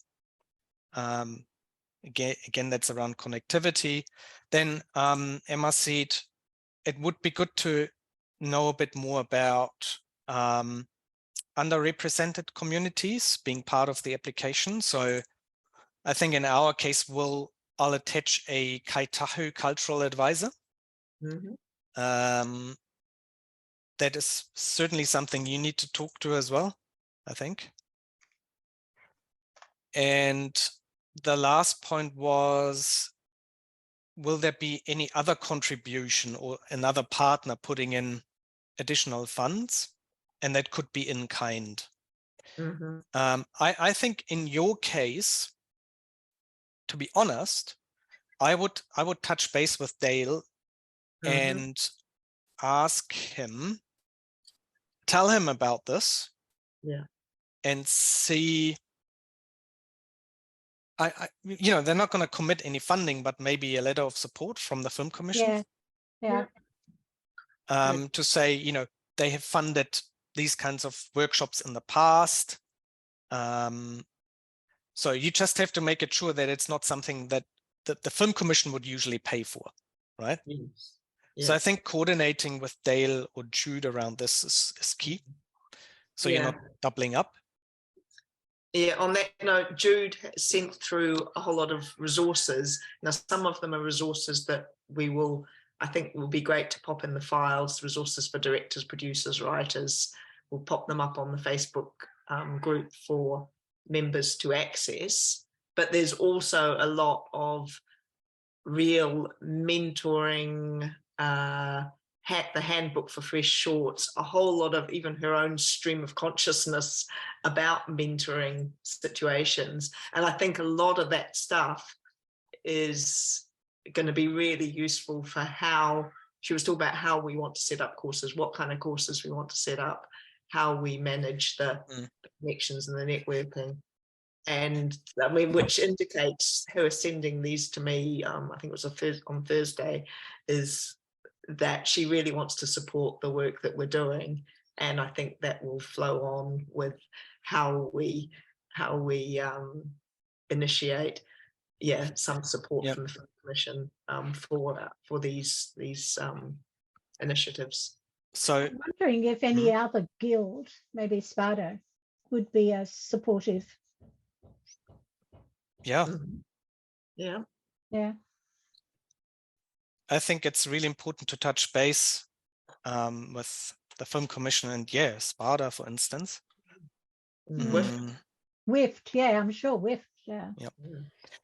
Again, that's around connectivity. Then Emma said it would be good to know a bit more about underrepresented communities being part of the application. So I think in our case, I'll attach a Kaitahu cultural advisor. That is certainly something you need to talk to as well. I think. And the last point was, will there be any other contribution or another partner putting in additional funds? And that could be in kind. Mhm. I think in your case, to be honest, I would touch base with Dale and ask him, tell him about this, and see. You know, they're not going to commit any funding, but maybe a letter of support from the Film Commission. To say, you know, they have funded these kinds of workshops in the past. So you just have to make it sure that it's not something that the Film Commission would usually pay for, right? Yes. So I think coordinating with Dale or Jude around this is key. So you're not doubling up. Yeah, on that note, Jude sent through a whole lot of resources. Now, some of them are resources that I think will be great to pop in the files, resources for directors, producers, writers. We'll pop them up on the Facebook group for members to access. But there's also a lot of real mentoring, the handbook for fresh shorts, a whole lot of even her own stream of consciousness about mentoring situations. And I think a lot of that stuff is going to be really useful for how she was talking about how we want to set up courses, what kind of courses we want to set up, how we manage the connections and the networking. And I mean, which indicates her sending these to me, I think it was on Thursday, is that she really wants to support the work that we're doing. And I think that will flow on with how we initiate some support from the Film Commission for these initiatives. So I'm wondering if any other guild, maybe Sparta, would be as supportive. Yeah. Yeah. I think it's really important to touch base with the Film Commission and Sparta, for instance. WIFT, I'm sure WIFT, And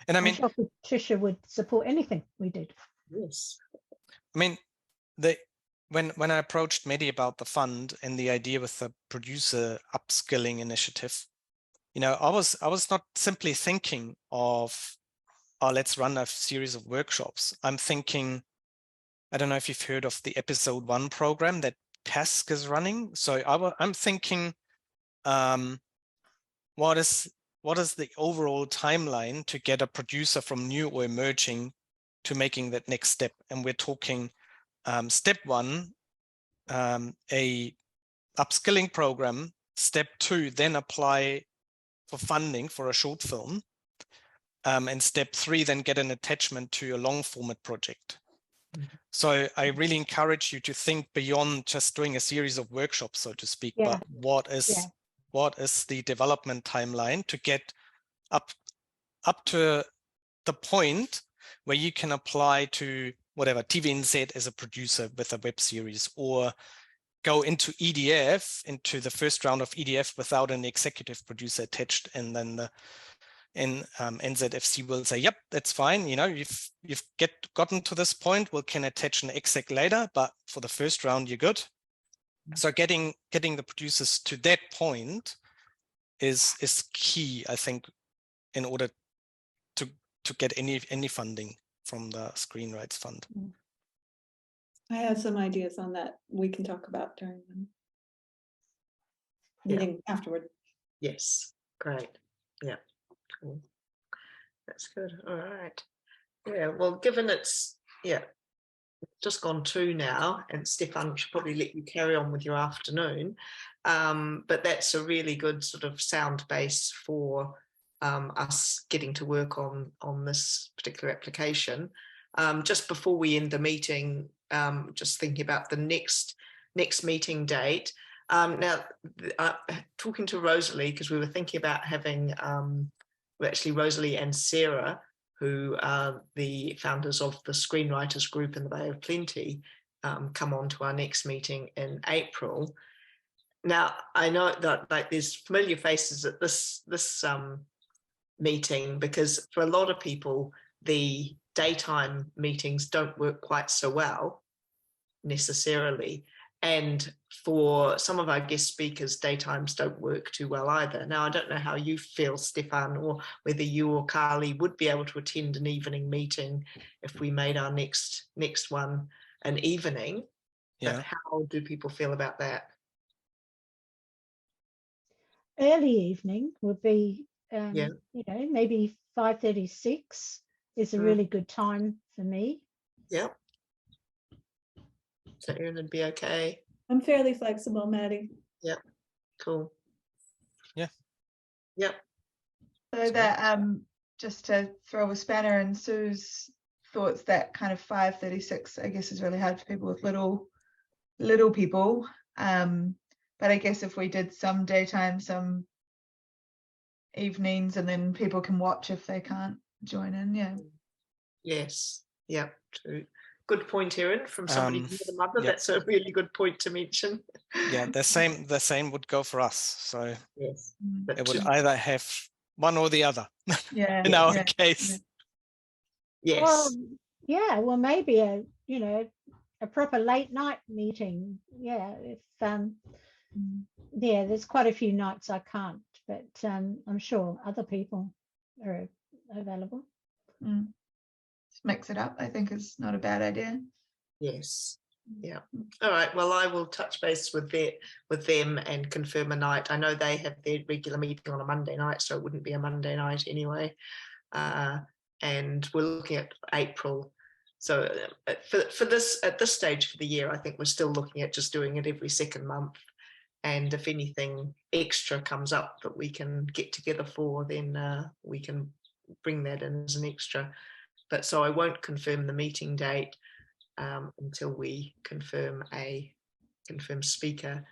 I mean, I'm sure Patricia would support anything we did. Yes. I mean, when I approached Maddy about the fund and the idea with the producer upskilling initiative, you know, I was not simply thinking of, let's run a series of workshops. I'm thinking, I don't know if you've heard of the episode 1 program that PESC is running. So I'm thinking, what is the overall timeline to get a producer from new or emerging to making that next step? And we're talking step 1, a upskilling program. Step 2, then apply for funding for a short film. And step 3, then get an attachment to a long format project. So I really encourage you to think beyond just doing a series of workshops, so to speak, but what is the development timeline to get up to the point where you can apply to whatever TVNZ as a producer with a web series, or go into EDF, into the first round of EDF without an executive producer attached, and then NZFC will say, yep, that's fine. You know, you've gotten to this point. We can attach an exec later, but for the first round, you're good. So getting the producers to that point is key, I think, in order to get any funding from the Screenrights Fund. I have some ideas on that we can talk about during the meeting afterward. Yes, great. Yeah, cool. That's good. All right. Yeah, well, given it's just gone 2 now, and Stefan should probably let you carry on with your afternoon. But that's a really good sort of sound base for us getting to work on this particular application. Just before we end the meeting, just thinking about the next meeting date. Now, talking to Rosalie, because we were thinking about having actually Rosalie and Sarah, who are the founders of the Screenwriters group in the Bay of Plenty, come on to our next meeting in April. Now, I know that like there's familiar faces at this meeting, because for a lot of people, the daytime meetings don't work quite so well necessarily. And for some of our guest speakers, daytimes don't work too well either. Now, I don't know how you feel, Stefan, or whether you or Kahli would be able to attend an evening meeting if we made our next one an evening. Yeah. But how do people feel about that? Early evening would be, Yeah. you know, maybe 5:36 is a really good time for me. Yeah. So Erin would be okay. I'm fairly flexible, Maddy. Yeah. Cool. Yeah. Yep. So that just to throw a spanner in Sue's thoughts, that kind of 5:36, I guess, is really hard for people with little people. But I guess if we did some daytime, some evenings, and then people can watch if they can't join in. Yeah. Yes. Yep. True. Good point, Erin, from somebody who's a mother. Yep. That's a really good point to mention. Yeah, the same would go for us. So Yes. it would either have one or the other. Yeah. In our case. Yes. Well, yeah, well, maybe a, you know, a proper late night meeting. Yeah, if yeah, there's quite a few nights I can't, but I'm sure other people are available. Just mix it up, I think, is not a bad idea. Yes. Yeah. All right. Well, I will touch base with them and confirm a night. I know they have their regular meeting on a Monday night, so it wouldn't be a Monday night anyway. And we're looking at April. So for this, at this stage for the year, I think we're still looking at just doing it every second month. And if anything extra comes up that we can get together for, then we can bring that in as an extra. But so I won't confirm the meeting date until we confirm a confirmed speaker,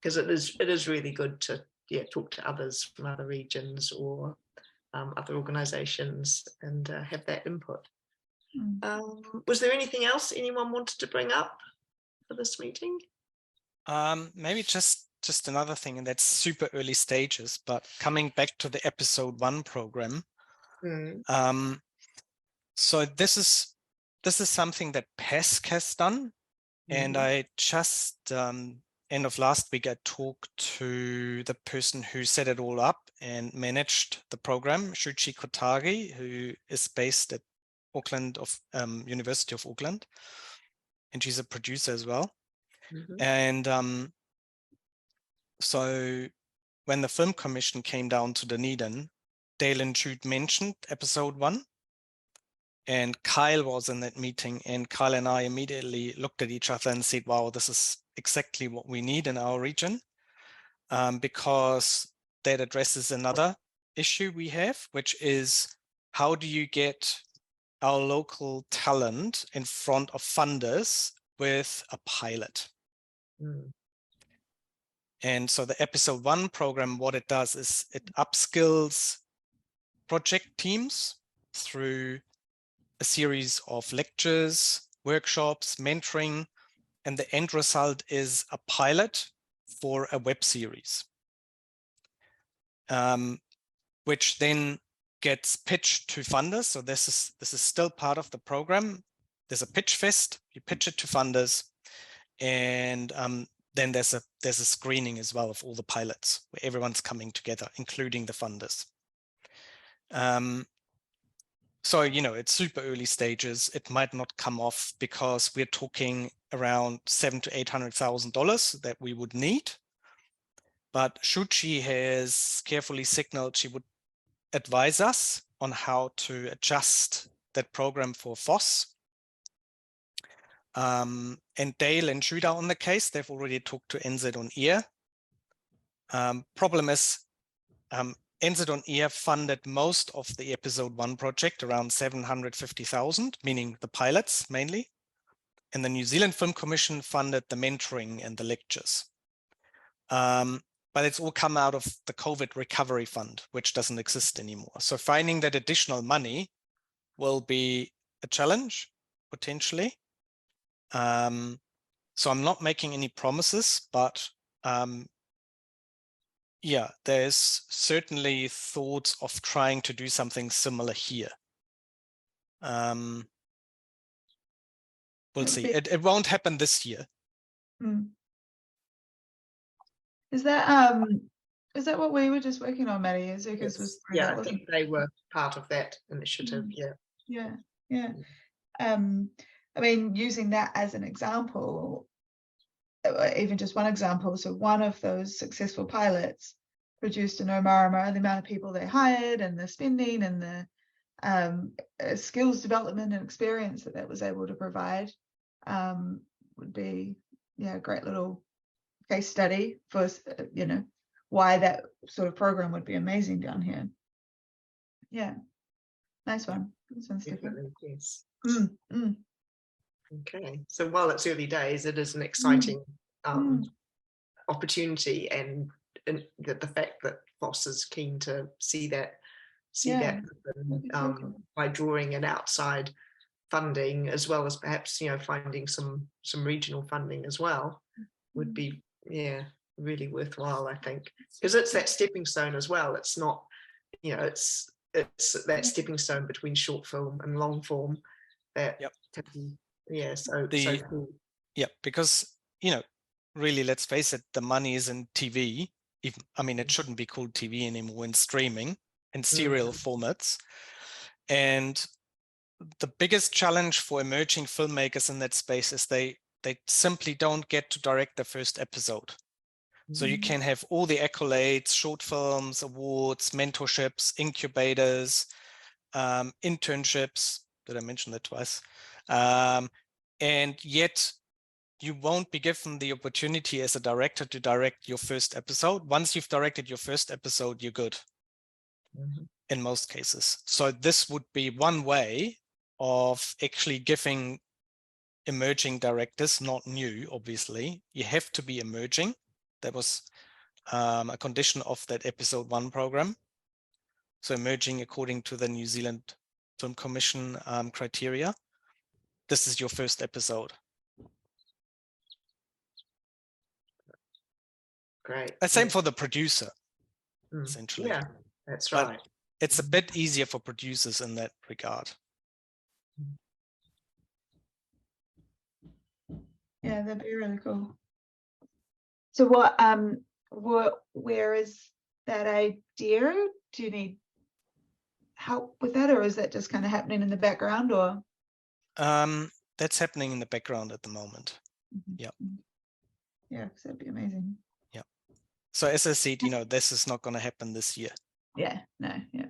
because it is really good to talk to others from other regions or other organisations and have that input. Was there anything else anyone wanted to bring up for this meeting? Maybe just another thing, and that's super early stages, but coming back to the episode 1 program. So this is something that PESC has done, and I just end of last week I talked to the person who set it all up and managed the program, Shuchi Kotagi, who is based at Auckland of University of Auckland, and she's a producer as well. And so when the Film Commission came down to Dunedin, Dale and Jude mentioned episode 1, and Kyle was in that meeting, and Kyle and I immediately looked at each other and said, wow, this is exactly what we need in our region, because that addresses another issue we have, which is how do you get our local talent in front of funders with a pilot? And so the episode 1 program, what it does is it upskills project teams through a series of lectures, workshops, mentoring, and the end result is a pilot for a web series, which then gets pitched to funders. So this is still part of the program. There's a pitch fest, you pitch it to funders, and then there's a screening as well of all the pilots where everyone's coming together, including the funders. So, you know, it's super early stages. It might not come off because we're talking around $700,000 to $800,000 that we would need. But Shuchi has carefully signaled she would advise us on how to adjust that program for FOS. And Dale and Jude are on the case. They've already talked to NZ on Ear. Problem is, NZ on Ear funded most of the episode 1 project, around 750,000, meaning the pilots mainly. And the New Zealand Film Commission funded the mentoring and the lectures. But it's all come out of the COVID recovery fund, which doesn't exist anymore. So finding that additional money will be a challenge, potentially. So I'm not making any promises, but yeah, there's certainly thoughts of trying to do something similar here. We'll see. It won't happen this year. Is that what we were just working on, Maddy? Yes. Yeah, I think they were part of that initiative. Yeah. I mean, using that as an example, even just one example. So one of those successful pilots produced an Omarama, the amount of people they hired and the spending and the skills development and experience that was able to provide would be a great little case study for why that sort of program would be amazing down here. Yeah, nice one. This one's different. Yes. Okay, so while it's early days, it is an exciting opportunity, and the fact that FOS is keen to see that happen, by drawing in outside funding, as well as perhaps finding some regional funding as well, would be really worthwhile, I think, because it's that stepping stone as well. It's not, it's that stepping stone between short film and long form that so cool. Yeah, because really, let's face it, the money is in TV. I mean, it shouldn't be called TV anymore, in streaming and serial formats. And the biggest challenge for emerging filmmakers in that space is they simply don't get to direct the first episode. So you can have all the accolades, short films, awards, mentorships, incubators, internships. Did I mention that twice? And yet you won't be given the opportunity as a director to direct your first episode. Once you've directed your first episode, you're good in most cases. So this would be one way of actually giving emerging directors, not new, obviously, you have to be emerging. That was a condition of that episode 1 program. So emerging according to the New Zealand Film Commission criteria. This is your first episode. Great. Same for the producer, essentially. Yeah, that's right. But it's a bit easier for producers in that regard. Yeah, that'd be really cool. So where is that idea? Do you need help with that, or is that just kind of happening in the background, or? That's happening in the background at the moment. Yeah. Yeah, because that'd be amazing. Yeah. So as I said, this is not going to happen this year. Yeah, no, yeah.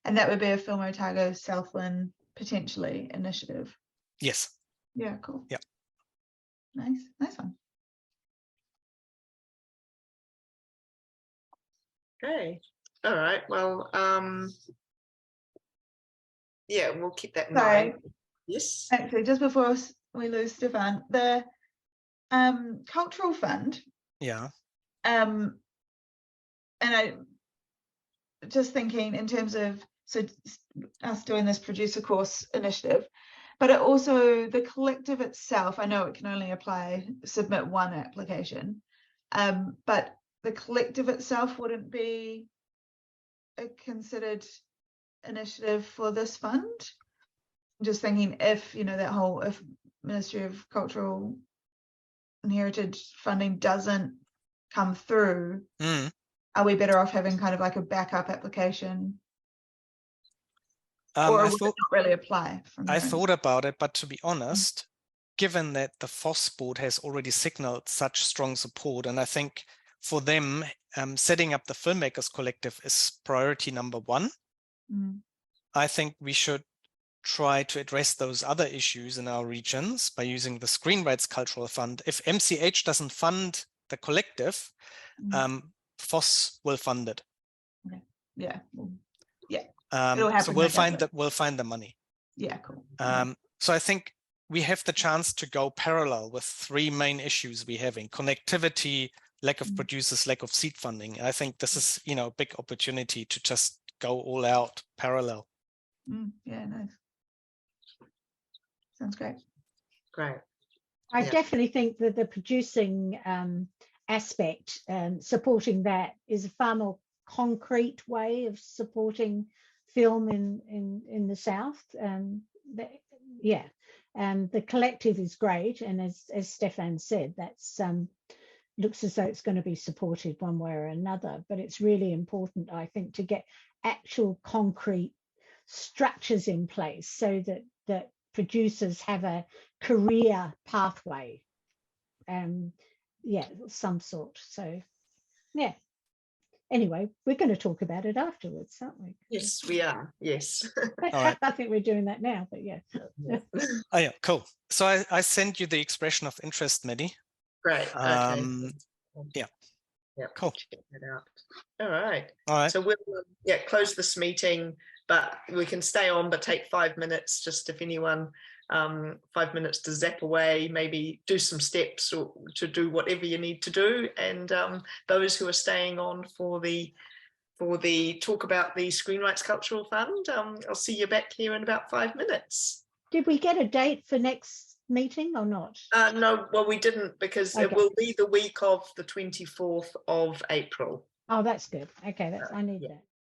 And that would be a Film Otago Southland potentially initiative. Yes. Yeah, cool. Yeah. Nice one. Okay. All right. Well, we'll keep that in mind. Yes. Actually, just before we lose Stefan, the cultural fund. Yeah. And I just thinking in terms of us doing this producer course initiative, but it also the collective itself. I know it can only submit one application, but the collective itself wouldn't be a considered initiative for this fund. I'm just thinking if if Ministry of Cultural and Heritage funding doesn't come through, are we better off having kind of like a backup application? Or would it not really apply? I thought about it, but to be honest, given that the FOS Board has already signaled such strong support, and I think for them, setting up the Filmmakers Collective is priority number 1. I think we should try to address those other issues in our regions by using the Screenrights Cultural Fund. If MCH doesn't fund the collective, FOS will fund it. Okay. Yeah. Yeah. So we'll find the money. Yeah, cool. So I think we have the chance to go parallel with 3 main issues we're having: connectivity, lack of producers, lack of seed funding. I think this is, a big opportunity to just go all out parallel. Yeah, nice. Sounds great. Great. I definitely think that the producing aspect, supporting that is a far more concrete way of supporting film in the South. The collective is great, and as Stefan said, that's looks as though it's going to be supported one way or another, but it's really important, I think, to get actual concrete structures in place so that producers have a career pathway, some sort. So yeah, anyway, we're going to talk about it afterwards, aren't we? Yes, we are. Yes. All right. I think we're doing that now, but yeah. Oh yeah, cool. So I sent you the expression of interest, Maddy. Great. Okay. Yeah. Yeah. Cool. Check that out. All right. All right. So we'll close this meeting, but we can stay on, but take 5 minutes just if anyone 5 minutes to zap away, maybe do some steps or to do whatever you need to do. And those who are staying on for the talk about the Screenrights Cultural Fund, I'll see you back here in about 5 minutes. Did we get a date for next meeting or not? No, well, we didn't, because it will be the week of the 24th of April. Oh, that's good. Okay, I need that.